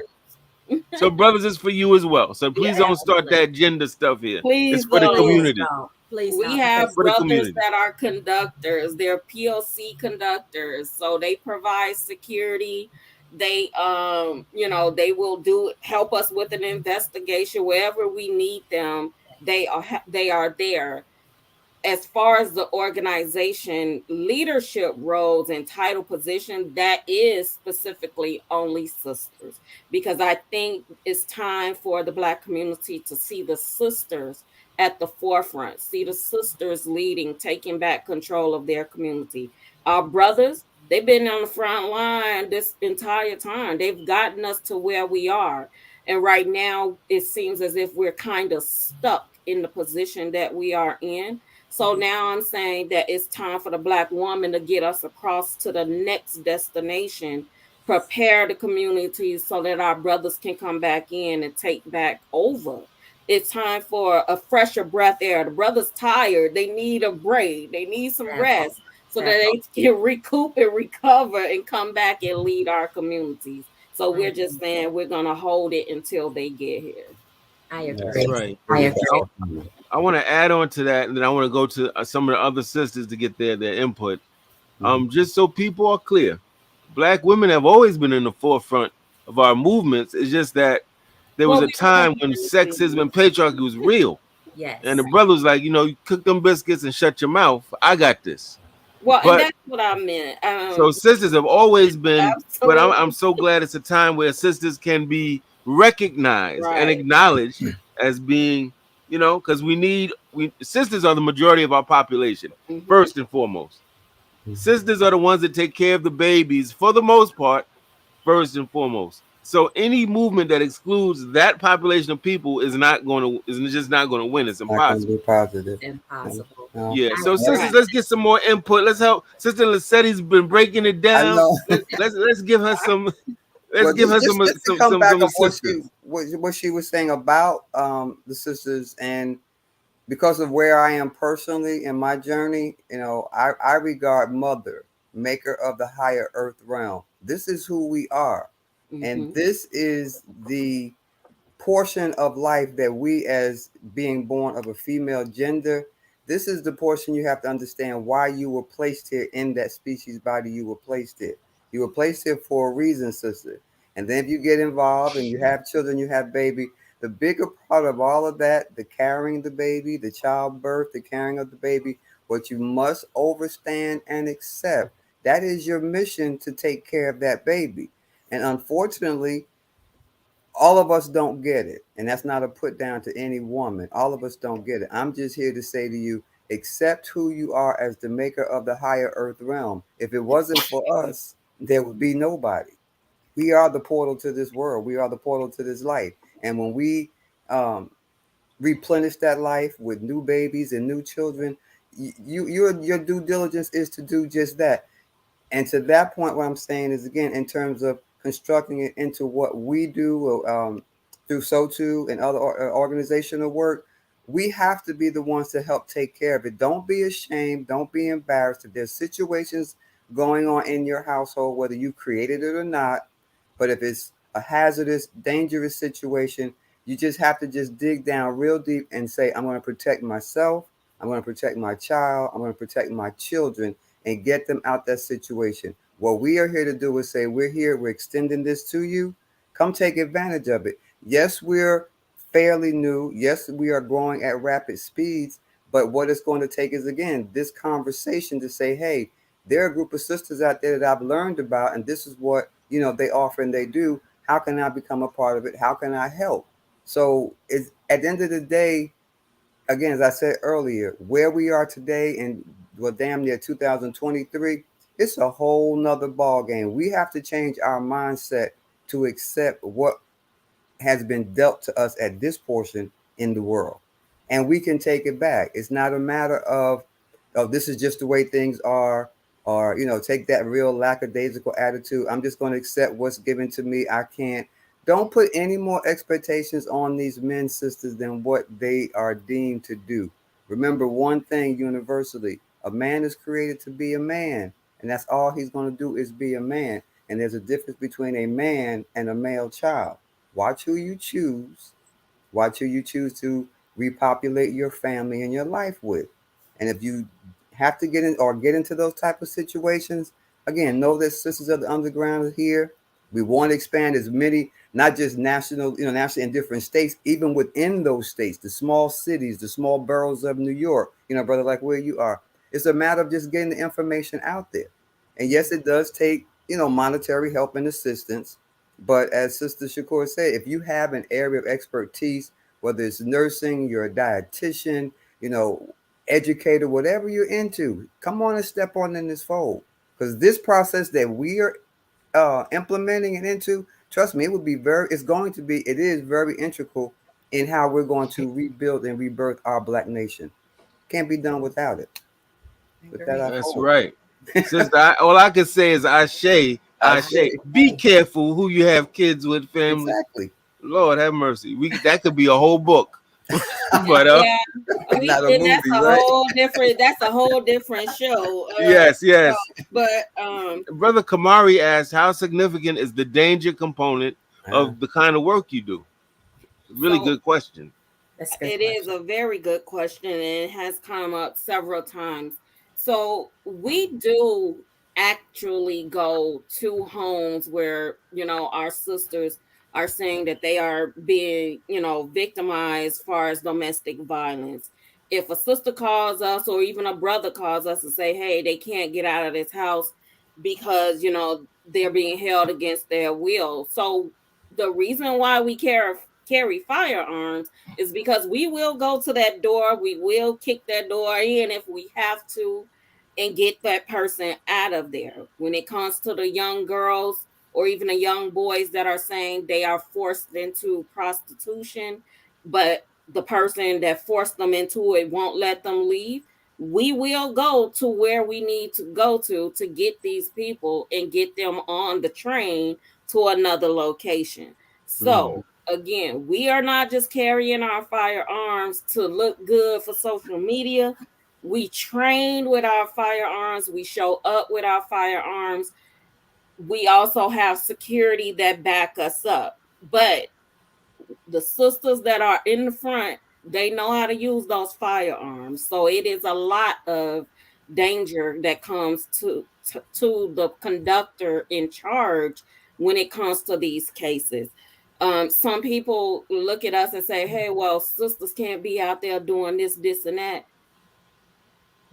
conductors. so brothers is for you as well. So please don't start Definitely. that gender stuff here. It's Please for the don't. Please community. don't. Please We don't. It's have Because for the brothers community. that are conductors. They're POC conductors, so they provide security. They they will help us with an investigation wherever we need them. They are there. As far as the organization leadership roles and title position, that is specifically only sisters, because I think it's time for the Black community to see the sisters at the forefront, see the sisters leading, taking back control of their community. Our brothers, they've been on the front line this entire time. They've gotten us to where we are, and right now it seems as if we're kind of stuck in the position that we are in. So now I'm saying that it's time for the Black woman to get us across to the next destination, prepare the community so that our brothers can come back in and take back over. It's time for a fresher breath air. The brothers tired. They need a break. They need some definitely. rest so that Definitely. they can recoup and recover and come back and lead our communities. So I we're just agree. saying we're going to hold it until they get here. I That's agree. right. I Pretty agree. definitely. I want to add on to that, and then I want to go to some of the other sisters to get their input. Just so people are clear, Black women have always been in the forefront of our movements. It's just that there was Well, a we want time when sexism and patriarchy was real, and the Yes. brothers like, you cook them biscuits and shut your mouth. I got this. well, and But that's what I meant. so sisters have always been, but I'm Absolutely so glad it's a time where sisters can be recognized and right. acknowledged as being, because we sisters are the majority of our population, Hmm. first and foremost. Sisters are the ones that take care of the babies for the most part, first and foremost. So any movement that excludes that population of people is just not going to win. It's Not gonna impossible. be positive. No, Impossible. no. Yeah. I So agree. sisters, Right. let's get some more input. Let's help. Sister Lesedi's been breaking it I down. know. Let's give her some. Let's Well, give her just to come back some on what she assistance. what she was saying about the sisters, and because of where I am personally in my journey, I regard Mother, Maker of the higher Earth realm. This is who we are, and Hmm. this is the portion of life that we, as being born of a female gender, this is the portion you have to understand why you were placed here in that species body you were placed here. You were placed here for a reason, sister. And then if you get involved and you have children, you have baby, the bigger part of all of that, the carrying the baby, the childbirth, the carrying of the baby, what you must understand and accept, that is your mission to take care of that baby. And unfortunately, all of us don't get it. And that's not a put down to any woman. All of us don't get it. I'm just here to say to you, accept who you are as the maker of the higher earth realm. If it wasn't for us, there would be nobody. We are the portal to this world. We are the portal to this life. And when we um, replenish that life with new babies and new children, your due diligence is to do just that. And to that point, what I'm saying is, again, in terms of constructing it into what we do through SOTU and other organizational work, we have to be the ones to help take care of it. Don't be ashamed. Don't be embarrassed. If there's situations going on in your household, whether you created it or not, but if it's a hazardous, dangerous situation, you just have to just dig down real deep and say, I'm going to protect myself. I'm going to protect my child. I'm going to protect my children and get them out that situation. What we are here to do is say, we're here, we're extending this to you. Come take advantage of it. Yes, we're fairly new. Yes, we are growing at rapid speeds. But what it's going to take is, again, this conversation to say, hey, there are a group of sisters out there that I've learned about, and this is what, they offer and they do. How can I become a part of it? How can I help? So it's at the end of the day, again, as I said earlier, where we are today in, well, damn near 2023, it's a whole nother ball game. We have to change our mindset to accept what has been dealt to us at this portion in the world. and we can take it back. It's not a matter of, oh, this is just the way things are, or take that real lackadaisical attitude. I'm just going to accept what's given to me. I can't. Don't put any more expectations on these men, sisters, than what they are deemed to do. Remember one thing universally: a man is created to be a man, and that's all he's going to do is be a man. And there's a difference between a man and a male child. Watch who you choose. Watch who you choose to repopulate your family and your life with. And if you have to get into those type of situations, again, know that Sisters of the Underground is here. We want to expand as many, not just national, nationally in different states, even within those states, the small cities, the small boroughs of New York, brother, like where you are. It's a matter of just getting the information out there. And yes, it does take, monetary help and assistance. But as Sister Shakur said, if you have an area of expertise, whether it's nursing, you're a dietitian, you know, educator, whatever you're into, come on and step on in this fold. Because this process that we are implementing and into, trust me, it is very integral in how we're going to rebuild and rebirth our Black nation. Can't be done without it. With that, I Agreed. That's fold. right. Sister, all I can say is Ashe, I Ashe. say Be careful who you have kids with, family. exactly. Lord have mercy. That could be a whole book. But Yeah, Not a and movie, right? that's a whole different show. yes, yes. But Brother Kamari asked, how significant is the danger component Uh, of the kind of work you do? Really so good question. That's a good it is question. a very good question, and it has come up several times. So we do actually go to homes where, our sisters are saying that they are being, victimized as far as domestic violence. If a sister calls us or even a brother calls us and say, hey, they can't get out of this house because, they're being held against their will. So the reason why we carry firearms is because we will go to that door, we will kick that door in if we have to, and get that person out of there. When it comes to the young girls or even the young boys that are saying they are forced into prostitution, but the person that forced them into it won't let them leave, we will go to where we need to go to get these people and get them on the train to another location. Mhm. So again, we are not just carrying our firearms to look good for social media. We train with our firearms, we show up with our firearms. We also have security that back us up. But the sisters that are in the front, they know how to use those firearms. So it is a lot of danger that comes to the conductor in charge when it comes to these cases. Some people look at us and say, hey, well, sisters can't be out there doing this and that.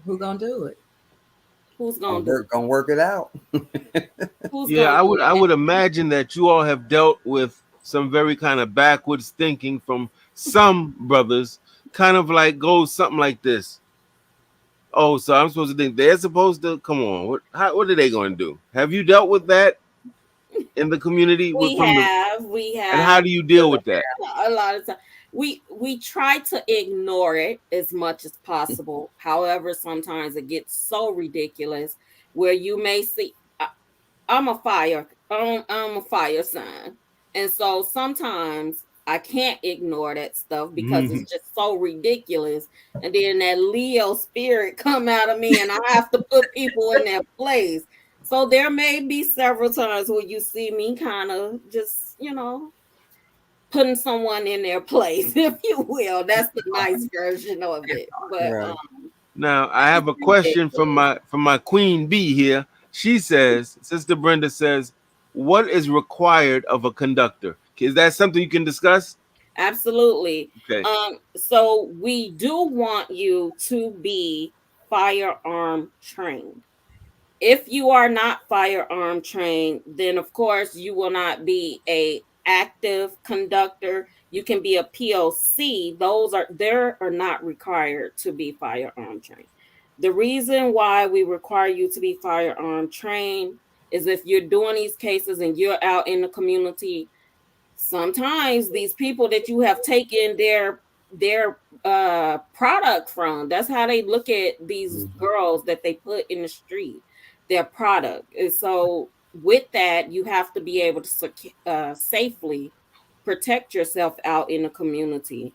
Who gonna do it? Who's gonna do it? Gonna work it out. Who's Yeah, gonna I do would it? I would imagine that you all have dealt with some very kind of backwards thinking from some brothers, kind of like goes something like this. Oh, so I'm supposed to think they're supposed to come on. What are they going to do? Have you dealt with that in the community We from the have, we and how have do you deal with that? a lot of time. We try to ignore it as much as possible. However, sometimes it gets so ridiculous where you may see. I'm a fire sign, and so sometimes I can't ignore that stuff because it's just so ridiculous. And then that Leo spirit come out of me, and I have to put people in their place. So there may be several times where you see me kind of just, putting someone in their place, if you will. That's the nice version of it. But Right. Now I have it's a question ridiculous. from my queen bee here. She says, Sister Brenda says, what is required of a conductor? Is that something you can discuss? Absolutely. Okay. So we do want you to be firearm trained. If you are not firearm trained, then of course you will not be a active conductor. You can be a POC. Those are not required to be firearm trained. The reason why we require you to be firearm trained is if you're doing these cases and you're out in the community, sometimes these people that you have taken their product from. That's how they look at these girls that they put in the street, their product. And so with that, you have to be able to safely protect yourself out in the community.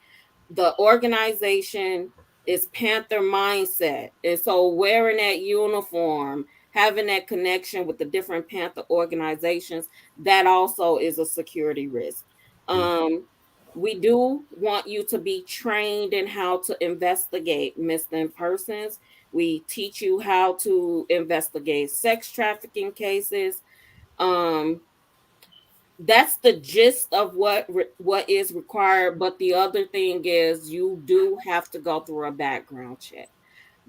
The organization is Panther mindset. And so wearing that uniform, having that connection with the different Panther organizations, that also is a security risk. Um, we do want you to be trained in how to investigate missing persons. We teach you how to investigate sex trafficking cases. Um, that's the gist of what is required. But the other thing is, you do have to go through a background check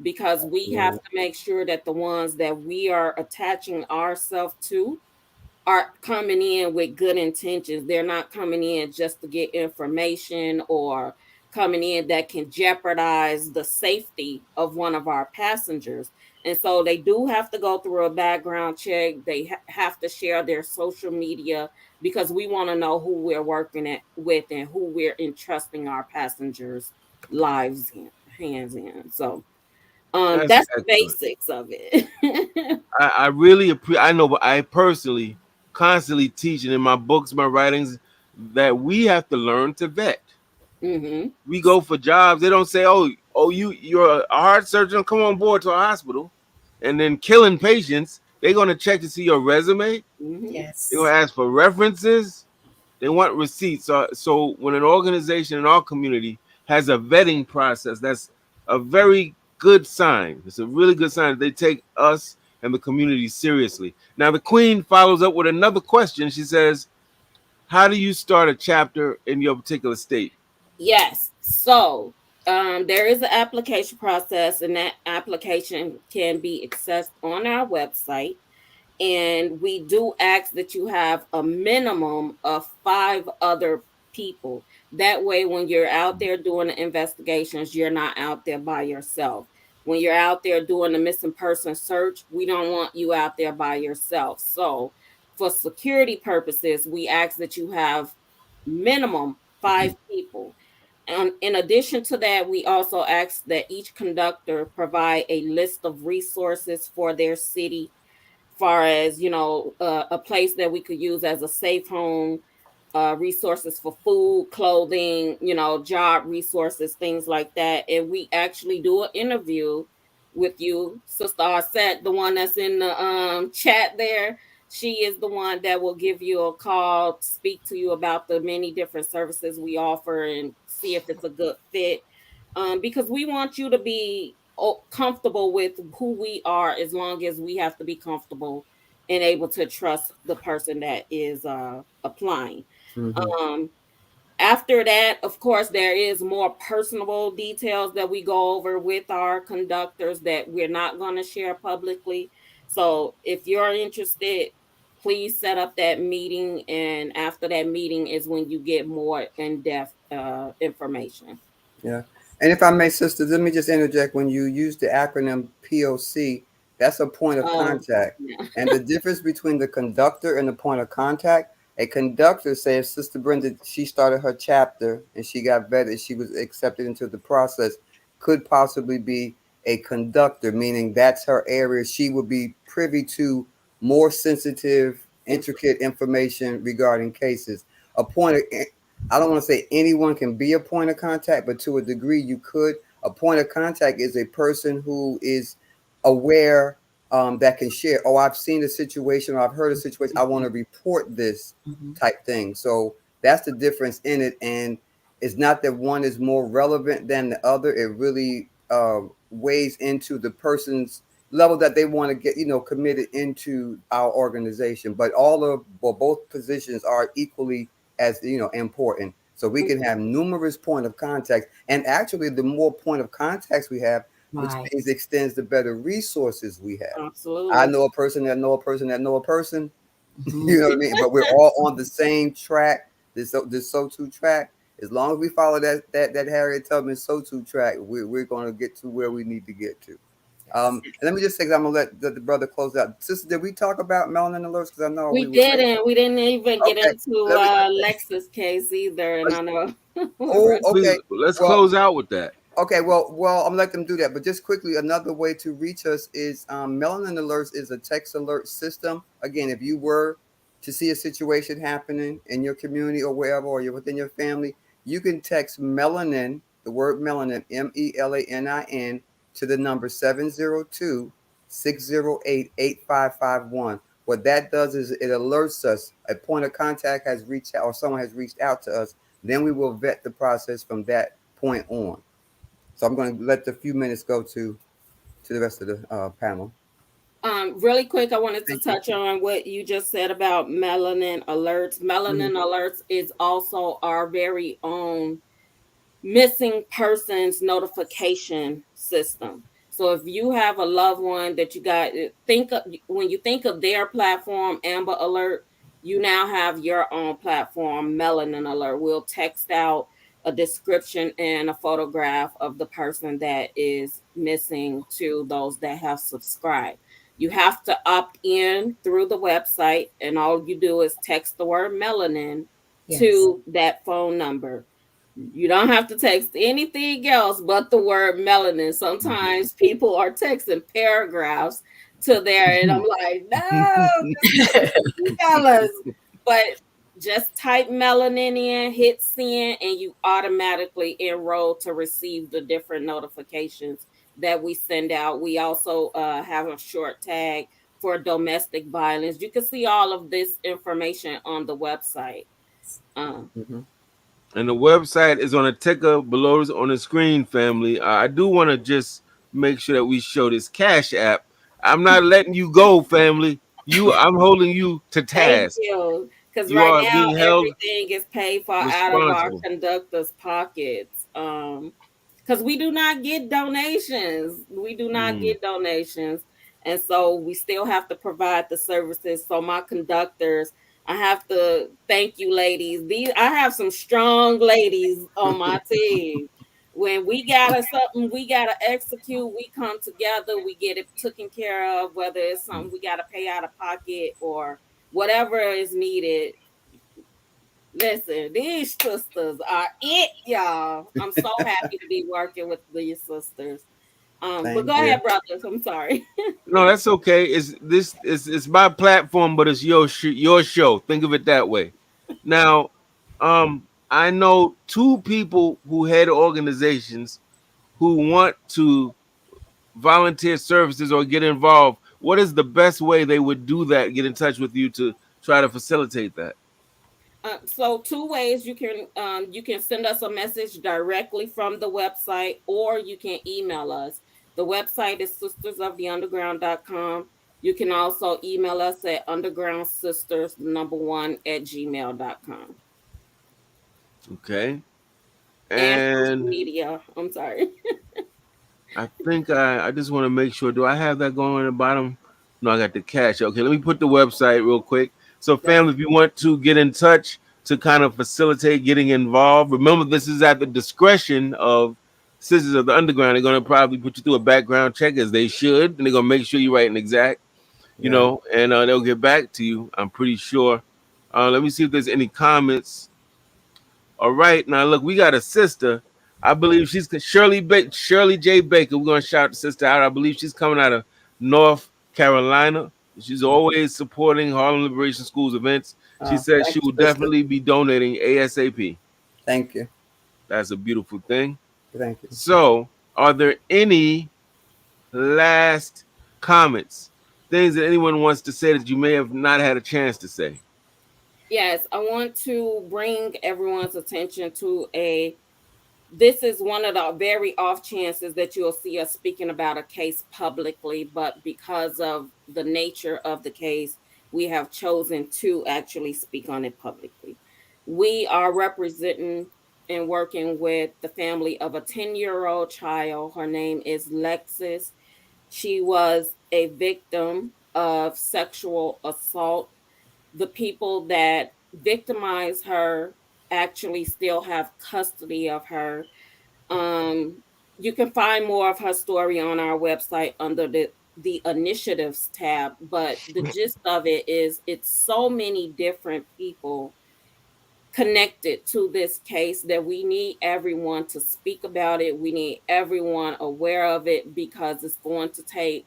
because we have to make sure that the ones that we are attaching ourselves to are coming in with good intentions. They're not coming in just to get information or coming in that can jeopardize the safety of one of our passengers. And so they do have to go through a background check. They have to share their social media because we want to know who we're with and who we're entrusting our passengers' lives in, hands in. So That's that's the excellent. basics of it. I really appreciate. I know, but I personally constantly teaching in my books, my writings, that we have to learn to vet. Hmm. We go for jobs. They don't say, "Oh, you're a heart surgeon. Come on board to a hospital," and then killing patients. They're gonna check to see your resume. Hmm. They're gonna Yes. ask for references. They want receipts. So when an organization in our community has a vetting process, that's a very good sign. It's a really good sign that they take us and the community seriously. Now the Queen follows up with another question. She says, "How do you start a chapter in your particular state?" Yes. So there is an application process, and that application can be accessed on our website. And we do ask that you have a minimum of 5 other people. That way, when you're out there doing the investigations, you're not out there by yourself. When you're out there doing the missing person search, we don't want you out there by yourself. So, for security purposes, we ask that you have minimum 5 people. And in addition to that, we also ask that each conductor provide a list of resources for their city, far as a place that we could use as a safe home, resources for food, clothing, job resources, things like that. And we actually do an interview with you, Sister Arset, the one that's in the chat there. She is the one that will give you a call, speak to you about the many different services we offer, and see if it's a good fit. Because we want you to be comfortable with who we are, as long as we have to be comfortable and able to trust the person that is applying. Mm-hmm. um After that, of course, there is more personable details that we go over with our conductors that we're not going to share publicly. So if you're interested, please set up that meeting, and after that meeting is when you get more in-depth information. Yeah. And if I may, sister, let me just interject. When you use the acronym POC, that's a point of Oh, contact. yeah. And the difference between the conductor and the point of contact, a conductor, say if Sister Brenda, she started her chapter and she got vetted, she was accepted into the process, could possibly be a conductor, meaning that's her area. She would be privy to more sensitive, intricate information regarding cases. A point of I don't want to say anyone can be a point of contact, but to a degree you could. A point of contact is a person who is aware, that can share. Oh, I've seen a situation, or I've heard a situation. I want to report this Mhm. type thing. So that's the difference in it. And it's not that one is more relevant than the other. It really weighs into the person's level that they want to get, committed into our organization. But both positions are equally as important. So we can have numerous point of contacts, and actually, the more point of contacts we have, which Right. means extends the better resources we have. I Absolutely. know a person that know a person that know a person. Mhm. You know what I mean? But we're all on the same track. This SOTU track. As long as we follow that Harriet Tubman SOTU track, we're going to get to where we need to get to. And let me just say, 'cause I'm gonna let the brother close out. Sister, did we talk about melanin alerts? Because I know We we were late. didn't. We didn't even get Okay, into let me. Lex's case either, and I know we're Oh, running. Please, okay. let's Well, close out with that. okay, well, I'm gonna let them do that. But just quickly, another way to reach us is Melanin Alerts is a text alert system. Again, if you were to see a situation happening in your community or wherever, or you're within your family, you can text melanin, the word melanin, MELANIN, to the number 702-608-8551. What that does is it alerts us a point of contact has reached out or someone has reached out to us. Then we will vet the process from that point on. So I'm going to let the few minutes go to the rest of the panel. Really quick, I wanted to Thank you. touch on what you just said about melanin alerts. Mhm. Melanin alerts is also our very own missing persons notification system. So if you have a loved one that you got, think of when you think of their platform, Amber Alert, you now have your own platform, Melanin Alert. We'll text out a description and a photograph of the person that is missing to those that have subscribed. You have to opt in through the website, and all you do is text the word melanin Yes. to that phone number. You don't have to text anything else but the word melanin. Sometimes people are texting paragraphs to there, and I'm like, no, just tell us. But just type melanin in, hit send, and you automatically enroll to receive the different notifications that we send out. We also have a short tag for domestic violence. You can see all of this information on the website. Um, Mhm. And the website is on a ticker below on the screen, family. I do want to just make sure that we show this Cash App. I'm not letting you go, family. I'm holding you to Thank task. you. Because You right are now being held everything is paid for out of our responsible. conductors' pockets. Because we do not get donations. We do not Mm. get donations. And so we still have to provide the services. So my conductors, I have to thank you, ladies. I have some strong ladies on my team. When we gotta something we gotta execute, we come together, we get it taken care of, whether it's something we gotta pay out of pocket or whatever is needed. Listen, these sisters are it, y'all. I'm so happy to be working with these sisters. But Thank go you. ahead, brothers. I'm sorry. No, that's okay. It's my platform, but it's your show. Think of it that way. Now, I know two people who head organizations who want to volunteer services or get involved. What is the best way they would do that? Get in touch with you to try to facilitate that. So two ways you can send us a message directly from the website, or you can email us. The website is sistersoftheunderground.com. You can also email us at undergroundsisters number one at gmail.com. Okay, And social and media. I'm sorry. I think I just want to make sure. Do I have that going on the bottom? No, I got the cash. Okay, let me put the website real quick. So, That's family, if you want to get in touch to kind of facilitate getting involved, remember this is at the discretion of Sisters of the Underground. They're gonna probably put you through a background check as they should, and they're gonna make sure you're right and exact, Yeah. and they'll get back to you. I'm pretty sure. Let me see if there's any comments. All right, now look, we got a sister. I believe she's Shirley J. Baker. We're gonna shout the sister out. I believe she's coming out of North Carolina. She's always supporting Harlem Liberation School's events. She says Thank she you, will sister. definitely be donating ASAP. Thank you. That's a beautiful thing. Thank you. So, are there any last comments? Things that anyone wants to say that you may have not had a chance to say? Yes, I want to bring everyone's attention to a this is one of the very off chances that you'll see us speaking about a case publicly, but because of the nature of the case, we have chosen to actually speak on it publicly. We are representing and working with the family of a 10-year-old child. Her name is Lexis. She was a victim of sexual assault. The people that victimized her actually still have custody of her. um You can find more of her story on our website under the initiatives tab. But the gist of it is, it's so many different people connected to this case that we need everyone to speak about it. We need everyone aware of it, because it's going to take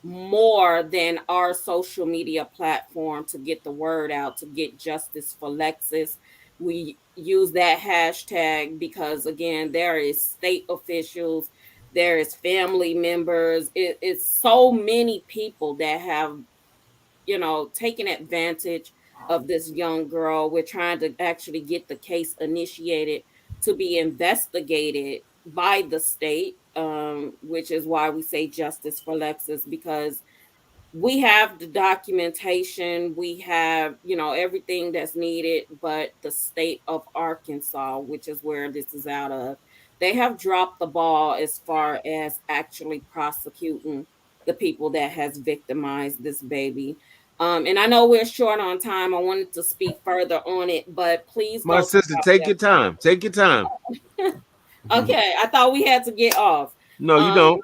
more than our social media platform to get the word out, to get justice for Lexus. We use that hashtag because, again, there is state officials, there is family members, it's so many people that have, taken advantage of this young girl. We're trying to actually get the case initiated to be investigated by the state, which is why we say justice for Lexus, because we have the documentation, we have, everything that's needed, but the state of Arkansas, which is where this is out of, they have dropped the ball as far as actually prosecuting the people that has victimized this baby. And I know we're short on time. I wanted to speak further on it, but please My go check sister, out take your that. time. Take your time. Okay, I thought we had to get off. No, you Um, don't.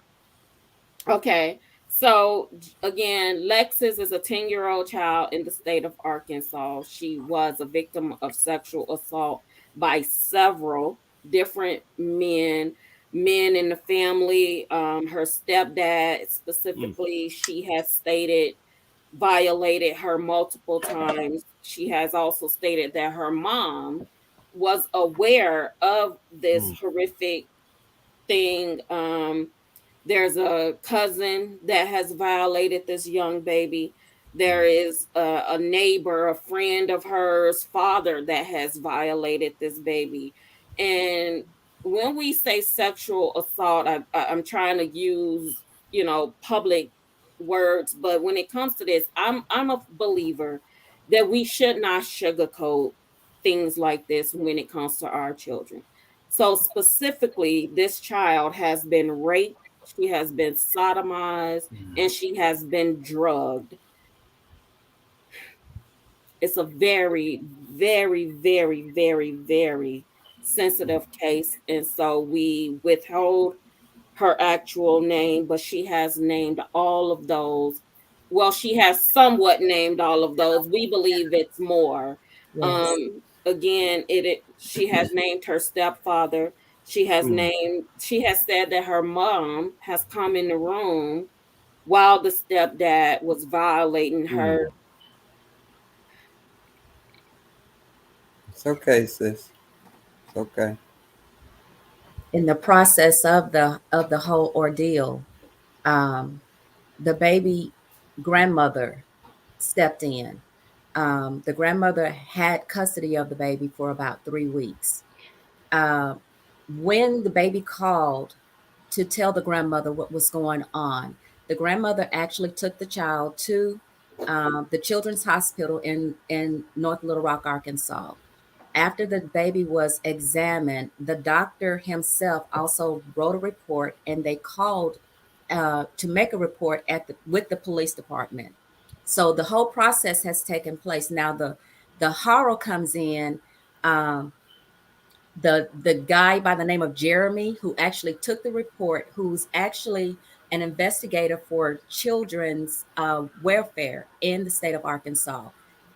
Okay. So again, Lexis is a 10-year-old child in the state of Arkansas. She was a victim of sexual assault by several different men in the family. Her stepdad Mm, specifically, she has stated, violated her multiple times. She has also stated that her mom was aware of this mm, horrific thing. There's a cousin that has violated this young baby. There mm, is a neighbor, a friend of hers, father that has violated this baby. And when we say sexual assault, I'm trying to use, public words, but when it comes to this, I'm a believer that we should not sugarcoat things like this when it comes to our children. So specifically, this child has been raped, she has been sodomized, mm, and she has been drugged. It's a very, very, very, very, very sensitive case. And so we withhold her actual name, but she has named all of those. Well, she has somewhat named all of those. We believe it's more. Yes. Again, she has named her stepfather. mm, She has said that her mom has come in the room while the stepdad was violating her. mm, It's okay, sis. It's okay. In the process of the whole ordeal, um, the baby grandmother stepped in. The grandmother had custody of the baby for about 3 weeks. Uh, when the baby called to tell the grandmother what was going on, the grandmother actually took the child to the Children's Hospital in North Little Rock, Arkansas. After the baby was examined, the doctor himself also wrote a report, and they called to make a report with the police department. So the whole process has taken place. Now the horror comes in. Um, the guy by the name of Jeremy, who actually took the report, who's actually an investigator for children's welfare in the state of Arkansas,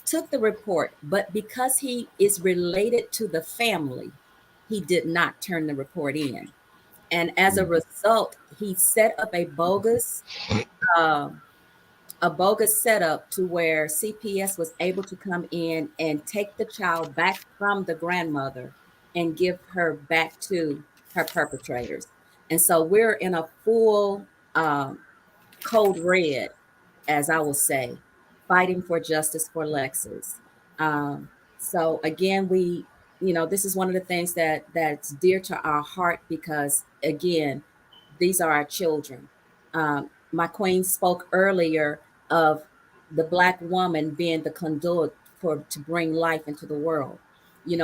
took the report, but because he is related to the family, he did not turn the report in. And as a mm, result, he set up um, a bogus setup to where CPS was able to come in and take the child back from the grandmother and give her back to her perpetrators. And so we're in a full code red, as I will say, fighting for justice for Lexus. Um, so again, this is one of the things that's dear to our heart because again, these are our children. My queen spoke earlier of the Black woman being the conduit to bring life into the world.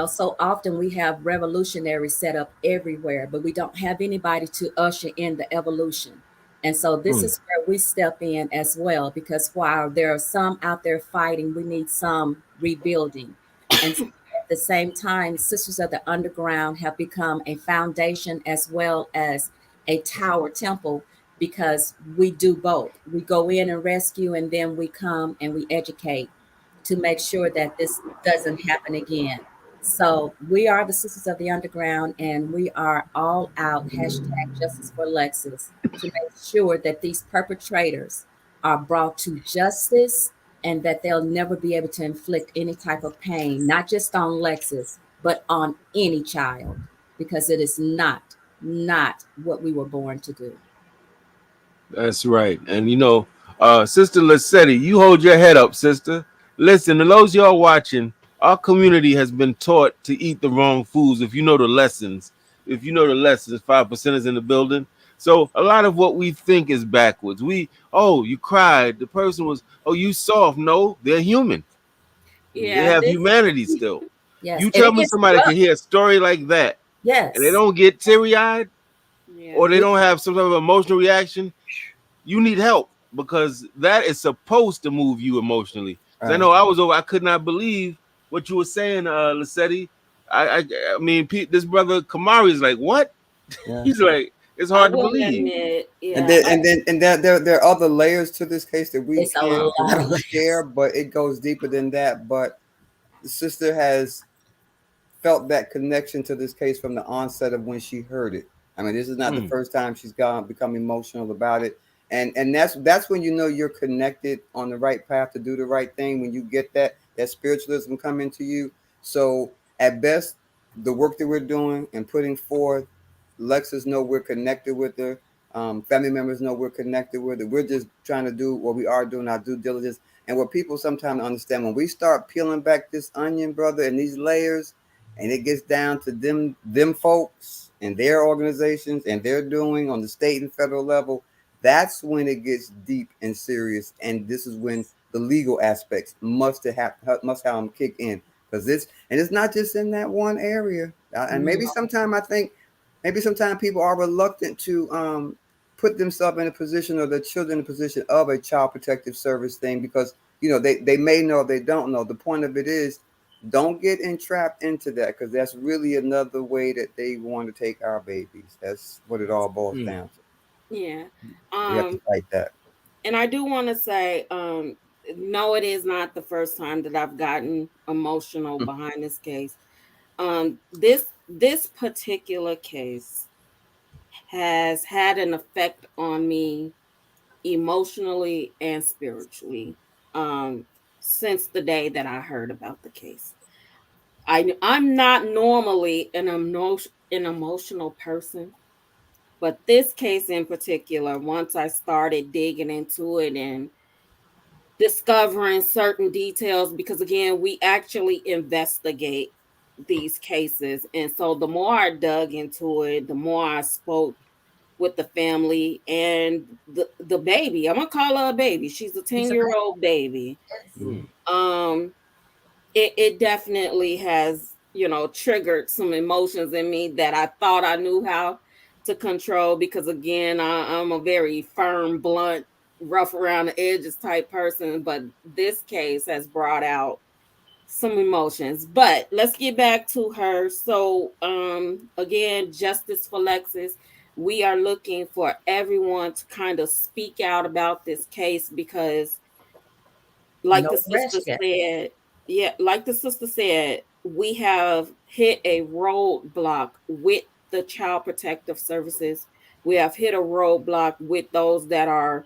So often we have revolutionaries set up everywhere, but we don't have anybody to usher in the evolution. And so this mm. is where we step in as well, because while there are some out there fighting, we need some rebuilding. And at the same time, Sisters of the Underground have become a foundation as well as a tower temple because we do both. We go in and rescue, and then we come and we educate to make sure that this doesn't happen again. So we are the Sisters of the Underground, and we are all out #Justice for Lexus to make sure that these perpetrators are brought to justice and that they'll never be able to inflict any type of pain, not just on Lexus, but on any child, because it is not what we were born to do. That's right. And Sister Lesedi, you hold your head up, sister. Listen, to those y'all watching, our community has been taught to eat the wrong foods. If you know the lessons, 5% is in the building. So a lot of what we think is backwards. Oh, you cried. The person was, oh, you soft. No, they're human. They Yeah, have this humanity still. Yes, You and tell it me gets somebody rough. can hear a story like that and they Yes, don't get teary-eyed yeah. or they don't have some sort of emotional reaction, you need help because that is supposed to move you emotionally. Because I Right. know I was over, I could not believe what you were saying, Lissetti. I mean, this brother Kamari is like, what? Yeah. He's like, it's I hard to will believe. admit, And yeah, then there are other layers to this case that we it's a can't lot of really layers. share, but it goes deeper than that. But the sister has felt that connection to this case from the onset of when she heard it. I mean, this is not the Mm, first time she's gone become emotional about it, and that's when you know you're connected on the right path to do the right thing. When you get that spiritualism come into you. So at best, the work that we're doing and putting forth, Lexus know we're connected with her. Family members know we're connected with her. We're just trying to do what we are doing, our due diligence. And what people sometimes understand when we start peeling back this onion, brother, and these layers, and it gets down to them folks and their organizations and they're doing on the state and federal level, that's when it gets deep and serious. And this is when the legal aspects must have them kick in, because it's not just in that one area. And No, maybe sometimes people are reluctant to put themselves in a position or their children in a position of a child protective service thing, because they may know, they don't know. The point of it is, don't get entrapped into that, because that's really another way that they want to take our babies. That's what it all boils mm, down to. yeah. We have to Um, fight that. and I do want to say, no, it is not the first time that I've gotten emotional behind this case. This particular case has had an effect on me emotionally and spiritually, um, since the day that I heard about the case. I'm not normally an emotional person, but this case in particular, once I started digging into it and discovering certain details, because again, we actually investigate these cases. And so the more I dug into it, the more I spoke with the family and the baby. I'm gonna call her a baby. She's a it's a 10-year-old baby. yes. mm, Um, it definitely has, triggered some emotions in me that I thought I knew how to control, because again, I'm a very firm, blunt, rough around the edges type person, but this case has brought out some emotions. But let's get back to her. So again, Justice for Lexus, we are looking for everyone to kind of speak out about this case, because like No the sister rescue. said, yeah, like the sister said, we have hit a roadblock with the child protective services. We have hit a roadblock with those that are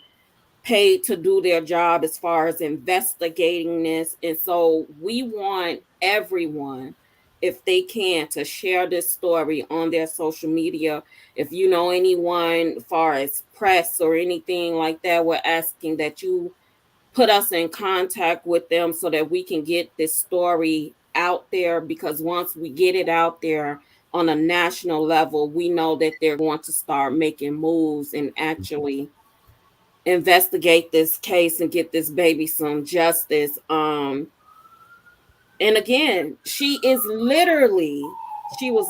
paid to do their job as far as investigating this. And so we want everyone, if they can, to share this story on their social media. If you know anyone as far as press or anything like that, we're asking that you put us in contact with them so that we can get this story out there, because once we get it out there on a national level, we know that they're going to start making moves and actually investigate this case and get this baby some justice. And again, she was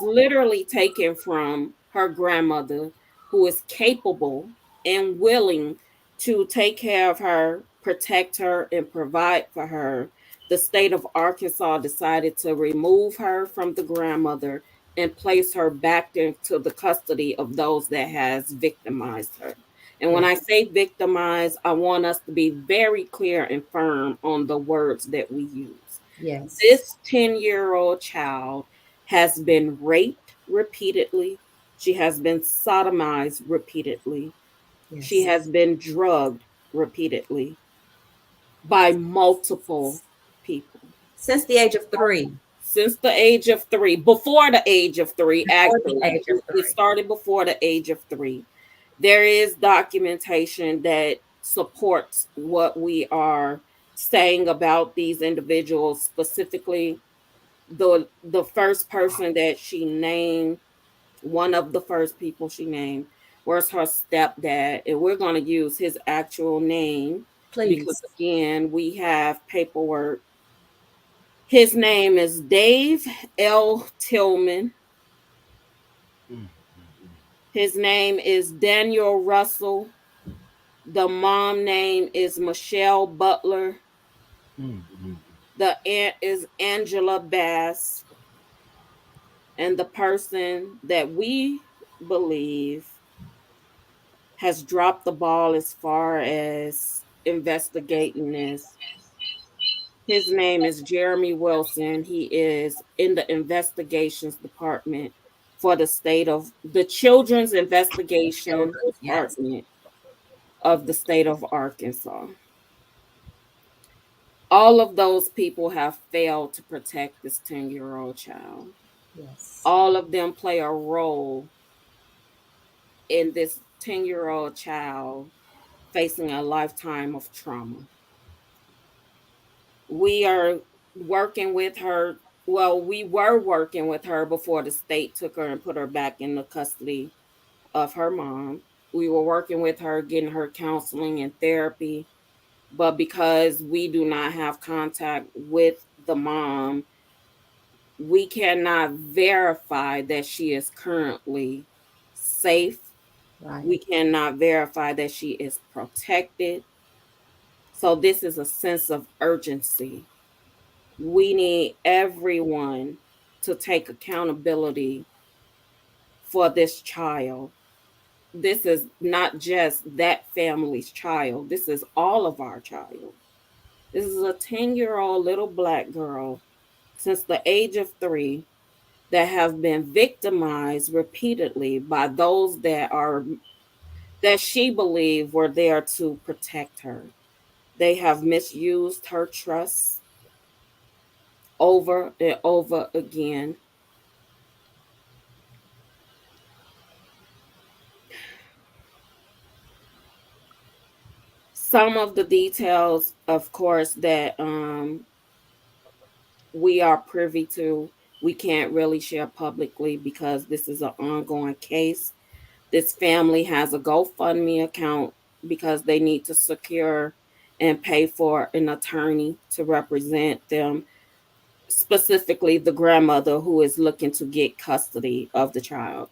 literally taken from her grandmother, who is capable and willing to take care of her, protect her, and provide for her. The state of Arkansas decided to remove her from the grandmother, and place her back into the custody of those that has victimized her. And when I say victimized, I want us to be very clear and firm on the words that we use. Yes. This 10-year-old child has been raped repeatedly. She has been sodomized repeatedly. She Yes. has been drugged repeatedly by multiple people Since the age of 3. since the age of 3, before the age of 3, Before the actually. age of It 3. started before the age of 3. There is documentation that supports what we are saying about these individuals, specifically the first person that she named, one of the first people she named was her stepdad, and we're going to use his actual name because Please. again we have paperwork. His name is Dave L. Tillman. Mm, His name is Daniel Russell. The mom name is Michelle Butler. mm, mm, The aunt is Angela Bass. And the person that we believe has dropped the ball as far as investigating this, his name is Jeremy Wilson. He is in the investigations department for the Children's Investigation Children. Yes. Department of the state of Arkansas. All of those people have failed to protect this 10-year-old child. Yes. All of them play a role in this 10-year-old child facing a lifetime of trauma. We are working with her. Well, we were working with her before the state took her and put her back in the custody of her mom. We were working with her, getting her counseling and therapy. But because we do not have contact with the mom, we cannot verify that she is currently safe. Right. We cannot verify that she is protected. So, this is a sense of urgency. We need everyone to take accountability for this child. This is not just that family's child, this is all of our child. This is a 10-year-old little black girl since the age of 3 that have been victimized repeatedly by those that she believed were there to protect her. They have misused her trust over and over again. Some of the details, of course, that we are privy to, we can't really share publicly because this is an ongoing case. This family has a GoFundMe account because they need to secure and pay for an attorney to represent them, specifically the grandmother who is looking to get custody of the child.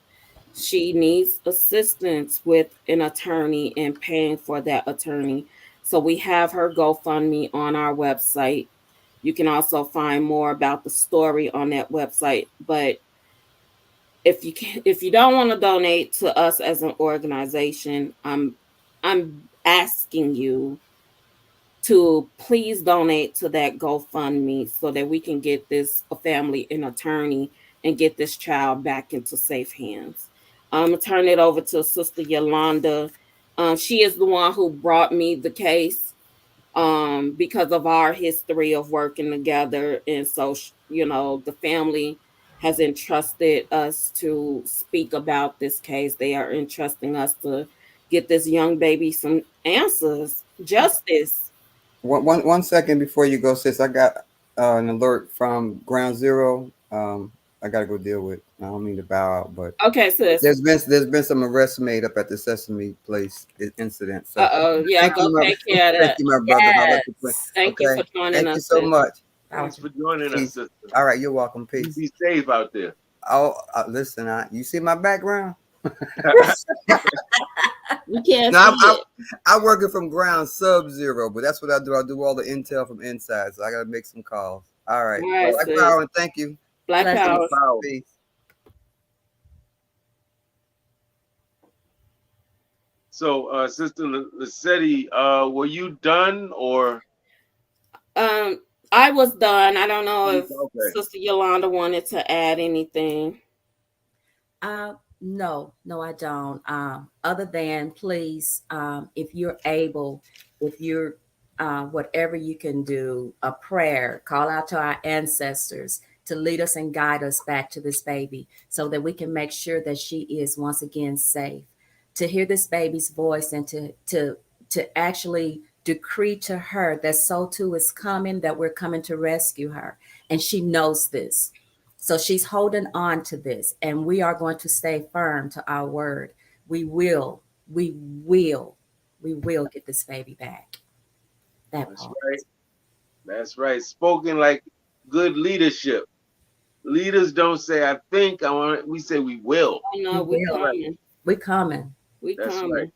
She needs assistance with an attorney and paying for that attorney. So we have her GoFundMe on our website. You can also find more about the story on that website. But if you don't want to donate to us as an organization, I'm asking you to please donate to that GoFundMe so that we can get this a family an attorney and get this child back into safe hands. I'm gonna turn it over to Sister Yolanda. She is the one who brought me the case because of our history of working together, and so the family has entrusted us to speak about this case. They are entrusting us to get this young baby some answers, justice. One second before you go, sis. I got an alert from Ground Zero. I gotta go deal with. I don't mean to bow out, but Okay, sis. there's been some arrests made up at the Sesame Place incident. So Uh-oh. Yeah, thank go you, my take care of thank that. you, my brother. I'll let you quit. Yes. Thank you for Okay. joining Thank us, you so sis. much. Thanks for joining us, Peace. sister. All right, you're welcome. You Peace. be safe out there. Oh, listen, you see my background? You can't No, see it. I'm working from ground sub-zero, but that's what I do. I do all the intel from inside, so I gotta make some calls. All right. All right, Black sis. power, and thank you. Black Blessings. power. Power. Peace. So, Sister Lesedi, were you done or? Um, I was done. I don't know if Okay. Sister Yolanda wanted to add anything. Uh, no, no, I don't. Other than please, if you're able, if you're whatever you can do, a prayer, call out to our ancestors to lead us and guide us back to this baby so that we can make sure that she is once again safe. To hear this baby's voice and to actually decree to her that so too is coming, that we're coming to rescue her. And she knows this. So she's holding on to this, and we are going to stay firm to our word. We will, we will, we will get this baby back. That That's part. right. That's right. Spoken like good leadership. Leaders don't say I think I want. We say we will. Oh We no, we will. Right. coming. We're coming. We That's right. coming.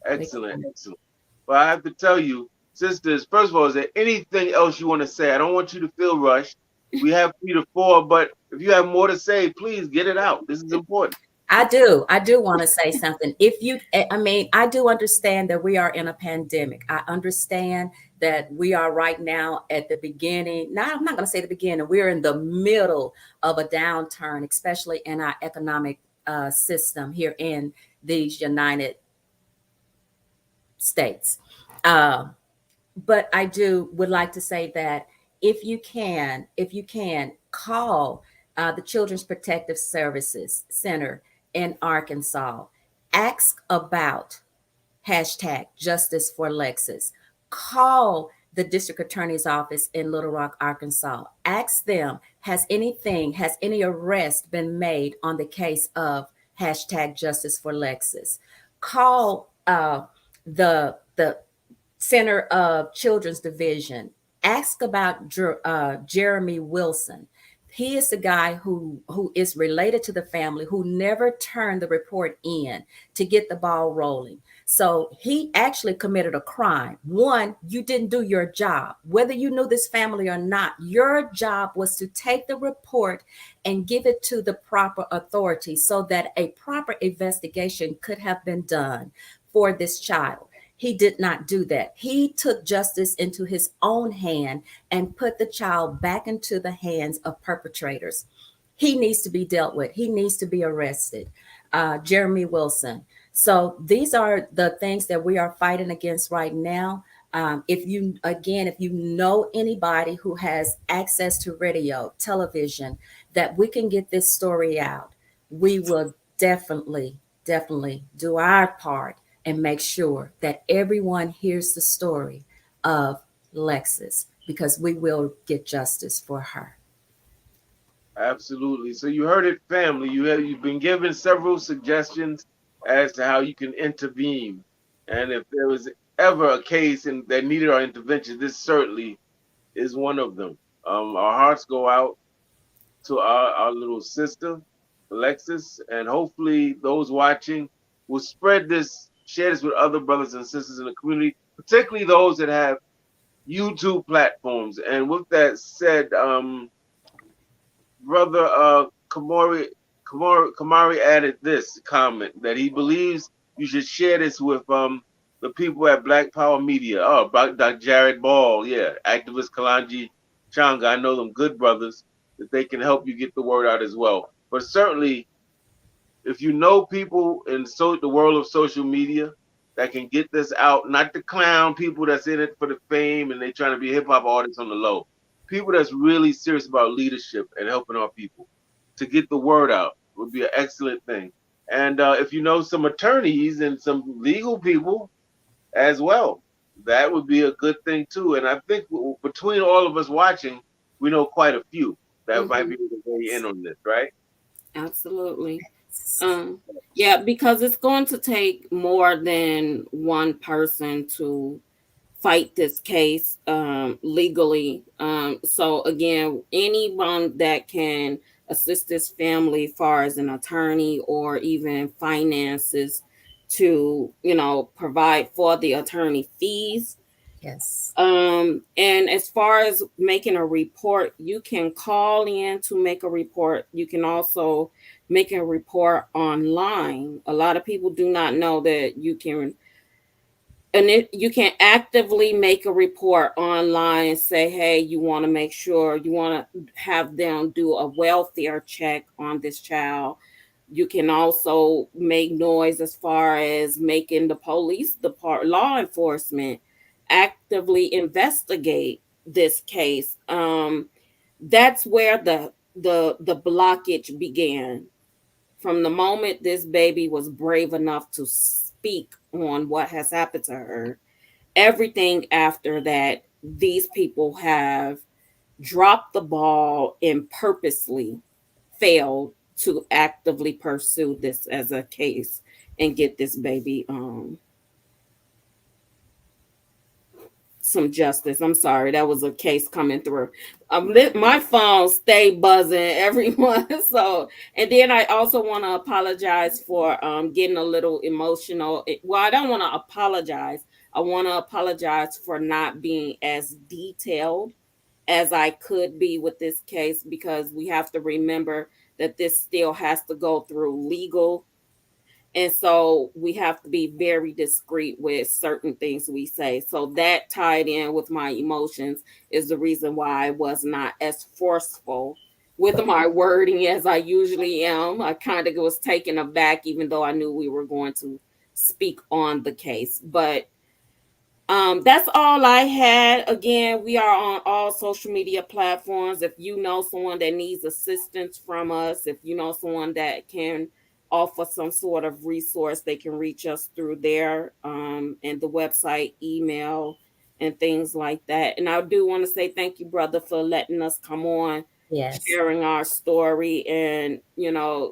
We're Excellent. coming. Excellent. But I have to tell you, sisters. First of all, is there anything else you want to say? I don't want you to feel rushed. We have 3 to 4, but if you have more to say, please get it out. This is important. I do. I do want to say something. If you, I mean, I do understand that we are in a pandemic. I understand that we are right now at the beginning. Now, I'm not going to say the beginning. We're in the middle of a downturn, especially in our economic system here in these United States. Uh, but I do would like to say that if you can call the Children's Protective Services Center in Arkansas, ask about hashtag Justice for Lexus. Call the district attorney's office in Little Rock, Arkansas. Ask them, has any arrest been made on the case of hashtag Justice for Lexus? Call the Center of Children's Division. Ask about Jeremy Wilson. He is the guy who is related to the family, who never turned the report in to get the ball rolling. So he actually committed a crime. One, you didn't do your job. Whether you knew this family or not, your job was to take the report and give it to the proper authorities so that a proper investigation could have been done for this child. He did not do that. He took justice into his own hand and put the child back into the hands of perpetrators. He needs to be dealt with. He needs to be arrested. Jeremy Wilson. So these are the things that we are fighting against right now. If you know anybody who has access to radio, television, that we can get this story out, we will definitely do our part and make sure that everyone hears the story of Lexus, because we will get justice for her. Absolutely. So you heard it, family. You've been given several suggestions as to how you can intervene, and if there was ever a case that needed our intervention, this certainly is one of them. Our hearts go out to our little sister, Alexis, and hopefully those watching will share this with other brothers and sisters in the community, particularly those that have YouTube platforms. And with that said, brother Kamari added this comment that he believes you should share this with the people at Black Power Media. Oh, about Dr. Jared Ball, yeah, activist Kalanji Changa. I know them good brothers that they can help you get the word out as well. But certainly, if you know people in the world of social media that can get this out, not the clown people that's in it for the fame and they trying to be hip hop artists on the low, people that's really serious about leadership and helping our people to get the word out would be an excellent thing. And if you know some attorneys and some legal people as well, that would be a good thing too. And I think between all of us watching, we know quite a few that might be able to weigh in on this, right? Absolutely. Yeah, because it's going to take more than one person to fight this case legally. So again, anyone that can assist this family far as an attorney or even finances to, provide for the attorney fees. Yes. And as far as making a report, you can call in to make a report. You can also making a report online. A lot of people do not know that you can actively make a report online and say, hey, you want to make sure, you want to have them do a welfare check on this child. You can also make noise as far as making the police department, law enforcement, actively investigate this case. That's where the blockage began. From the moment this baby was brave enough to speak on what has happened to her, everything after that, these people have dropped the ball and purposely failed to actively pursue this as a case and get this baby some justice. I'm sorry, that was a case coming through. My phone stay buzzing, everyone. So, and then I also want to apologize for getting a little emotional. Well, I don't want to apologize. I want to apologize for not being as detailed as I could be with this case, because we have to remember that this still has to go through legal, and so we have to be very discreet with certain things we say. So that tied in with my emotions is the reason why I was not as forceful with my wording as I usually am. I kind of was taken aback, even though I knew we were going to speak on the case. But that's all I had. Again, we are on all social media platforms. If you know someone that needs assistance from us, if you know someone that can offer some sort of resource, they can reach us through there, and the website, email, and things like that. And I do want to say thank you, brother, for letting us come on, Yes. sharing our story, and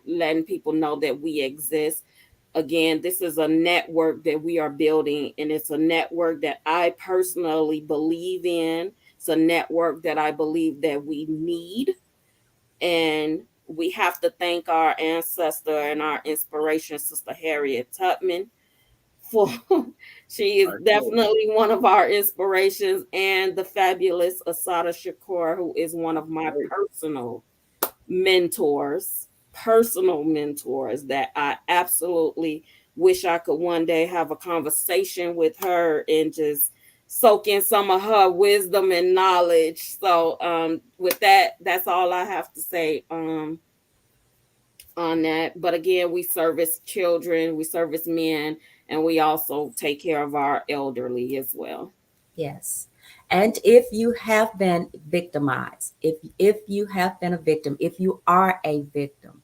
letting people know that we exist. Again, this is a network that we are building, and it's a network that I personally believe in. It's a network that I believe that we need, and we have to thank our ancestor and our inspiration, Sister Harriet Tubman, for she is definitely one of our inspirations, and the fabulous Asada Shakur, who is one of my mentors, personal mentors, that I absolutely wish I could one day have a conversation with her and just soak in some of her wisdom and knowledge. So with that, that's all I have to say on that. But again, we service children, we service men, and we also take care of our elderly as well. Yes. And if you have been victimized, if you have been a victim, if you are a victim,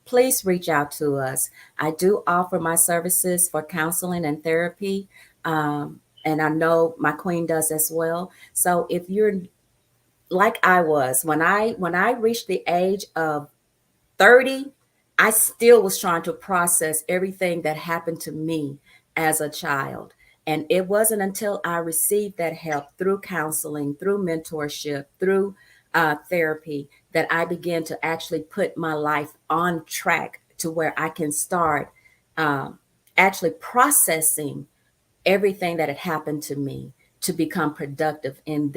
please reach out to us. I do offer my services for counseling and therapy. And I know my queen does as well. So if you're like I was, when I reached the age of 30, I still was trying to process everything that happened to me as a child. And it wasn't until I received that help through counseling, through mentorship, through therapy, that I began to actually put my life on track to where I can start um, actually processing everything that had happened to me to become productive in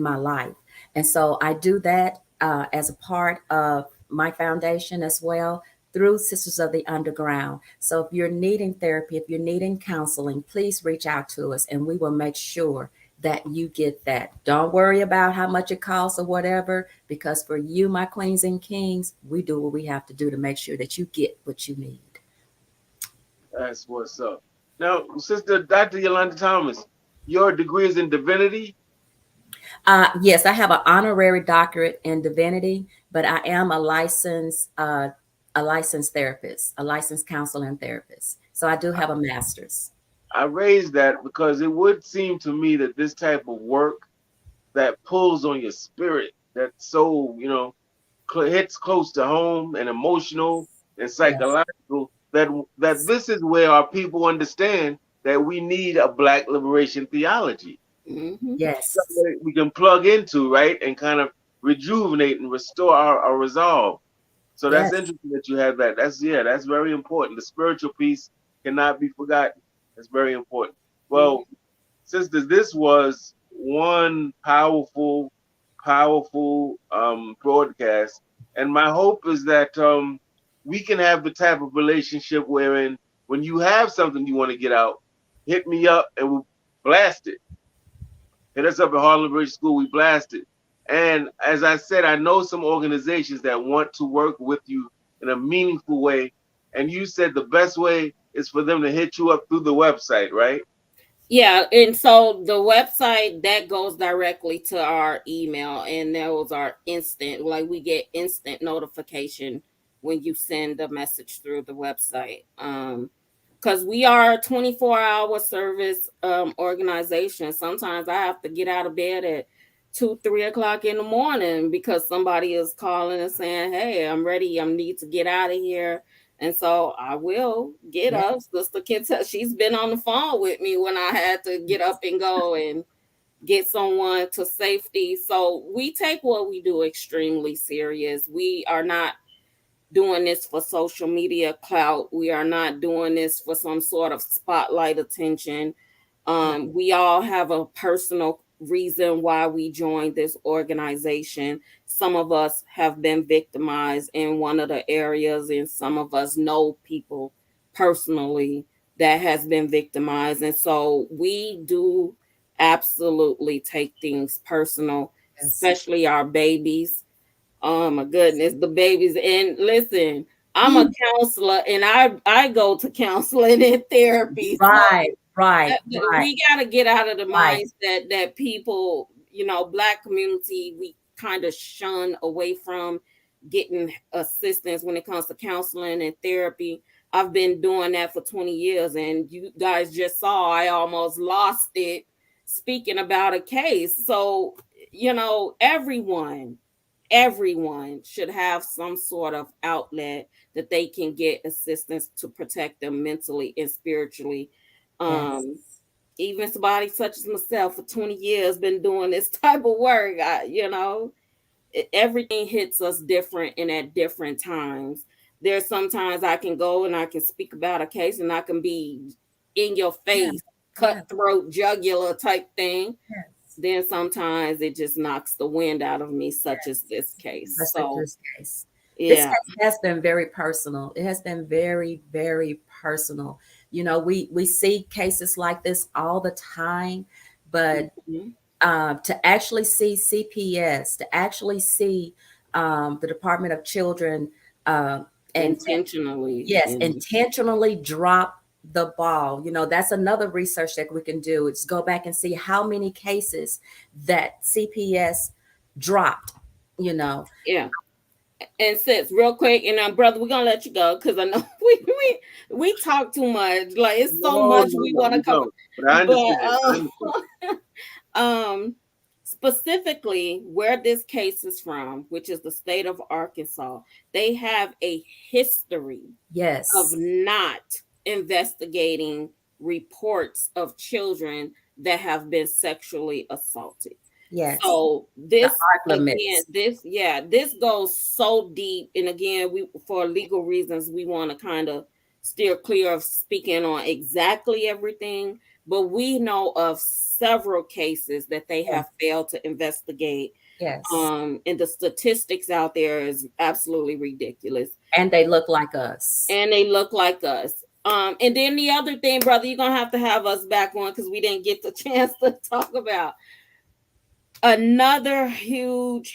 my life. And so I do that as a part of my foundation as well, through Sisters of the Underground. So if you're needing therapy, if you're needing counseling, please reach out to us and we will make sure that you get that. Don't worry about how much it costs or whatever, because for you, my queens and kings, we do what we have to do to make sure that you get what you need. That's what's up. Now, Sister Dr. Yolanda Thomas, your degree is in divinity. Yes, I have an honorary doctorate in divinity, but I am a licensed therapist, a licensed counselor and therapist. So I do have a master's. I raised that because it would seem to me that this type of work that pulls on your spirit, that's so, hits close to home and emotional and Yes, psychological, that this is where our people understand that we need a Black liberation theology Hmm. yes, that we can plug into, right, and kind of rejuvenate and restore our resolve. So that's yes. interesting that you have that. That's very important. The spiritual piece cannot be forgotten. That's very important. Hmm. Well, sisters, this was one powerful broadcast. And my hope is that we can have the type of relationship wherein when you have something you want to get out, hit me up and we'll blast it. Hit us up at Harlem Bridge School, we blast it. And as I said, I know some organizations that want to work with you in a meaningful way. And you said the best way is for them to hit you up through the website, right? Yeah, and so the website that goes directly to our email, and those are instant. Like we get instant notification when you send a message through the website. Because we are a 24-hour service organization. Sometimes I have to get out of bed at 2, 3 o'clock in the morning because somebody is calling and saying, "Hey, I'm ready. I need to get out of here." And so I will get Yeah. up. Sister Kenta, she's been on the phone with me when I had to get up and go and get someone to safety. So we take what we do extremely serious. We are not doing this for social media clout. We are not doing this for some sort of spotlight attention. We all have a personal reason why we joined this organization. Some of us have been victimized in one of the areas, and some of us know people personally that has been victimized. And so we do absolutely take things personal, Yes. especially our babies. Oh my goodness, the babies. And listen, I'm a counselor and I go to counseling and therapy. So Right, right, right, we got to get out of the right. mindset that people, Black community, we kind of shun away from getting assistance when it comes to counseling and therapy. I've been doing that for 20 years, and you guys just saw I almost lost it speaking about a case. So, everyone should have some sort of outlet that they can get assistance to protect them mentally and spiritually. Yes. um Even somebody such as myself for 20 years been doing this type of work. Everything hits us different and at different times. There's sometimes I can go and I can speak about a case and I can be in your Yeah, face, yeah, cutthroat, jugular type thing. yes. Then sometimes it just knocks the wind out of me, such as Yes. this case. That's such So, this case. This yeah. case has been very personal. It has been very, very personal. We see cases like this all the time, but Mhm. to actually see CPS, to actually see the Department of Children, and Intentionally. yes, And intentionally drop the ball. That's another research that we can do. It's go back and see how many cases that CPS dropped. You know, yeah. And sis, real quick, and brother, we're gonna let you go because I know we talk too much. Like it's so No, much no, we no, want to we cover. don't. But I But understand. I understand. um specifically where this case is from, which is the state of Arkansas, they have a history of yes, not investigating reports of children that have been sexually assaulted. yes, So the this art again, limits. this goes so deep. And again, we for legal reasons, we want to kind of steer clear of speaking on exactly everything, but we know of several cases that they Yes, have failed to investigate. yes, And the statistics out there is absolutely ridiculous. and they look like us. And they look like us. And then the other thing, brother, you're gonna have us back on because we didn't get the chance to talk about another huge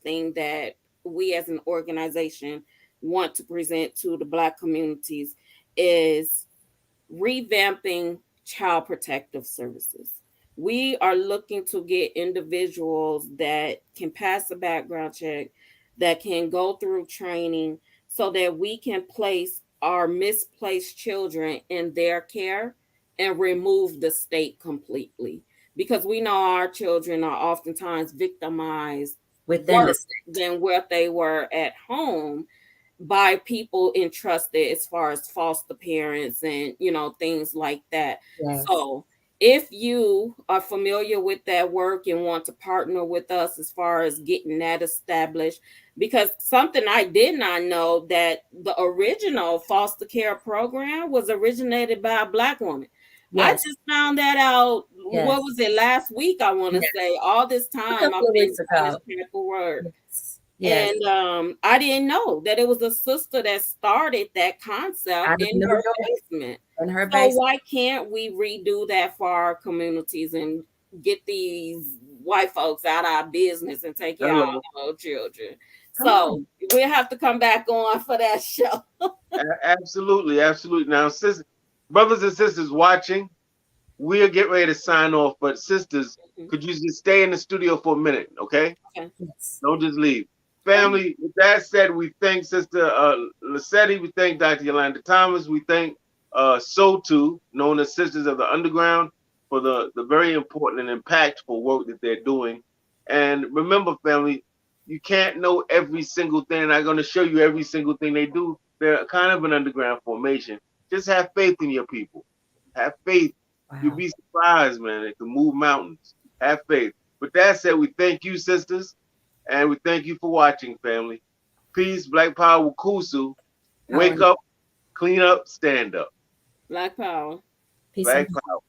thing that we as an organization want to present to the Black communities is revamping child protective services. We are looking to get individuals that can pass a background check, that can go through training, so that we can place our misplaced children in their care and remove the state completely. Because we know our children are oftentimes victimized Within the worse state. than what they were at home by people entrusted as far as foster parents and things like that. Yes, So if you are familiar with that work and want to partner with us as far as getting that established, because something I did not know, that the original foster care program was originated by a Black woman. I yes, just found that out, what yes, was it, last week? I want to yes. say all this A time I've couple of been weeks doing this ago. type of work. Yes. Yes. And I didn't know that it was a sister that started that I concept didn't in know her that. basement. In her So basement. why can't we redo that for our communities and get these white folks out of our business and take care of Hello. our little children? Come So on. we'll have to come back on for that show. Absolutely, absolutely. Now, brothers and sisters watching, we'll get ready to sign off. But sisters, Mhm. could you just stay in the studio for a minute, okay? Okay. Yes. Don't just leave. Okay. Family, with that said, we thank Sister Lesedi, we thank Dr. Yolanda Thomas, we thank SOTU, known as Sisters of the Underground, for the very important and impactful work that they're doing. And remember, family, you can't know every single thing. I'm not going to show you every single thing they do. They're kind of an underground formation. Just have faith in your people. Have faith. You'll Wow. be surprised, man. It can move mountains. Have faith. With that said, we thank you, sisters. And we thank you for watching, family. Peace, Black Power, Kusu. Power. Wake up, clean up, stand up. Black power. Peace and Black Power.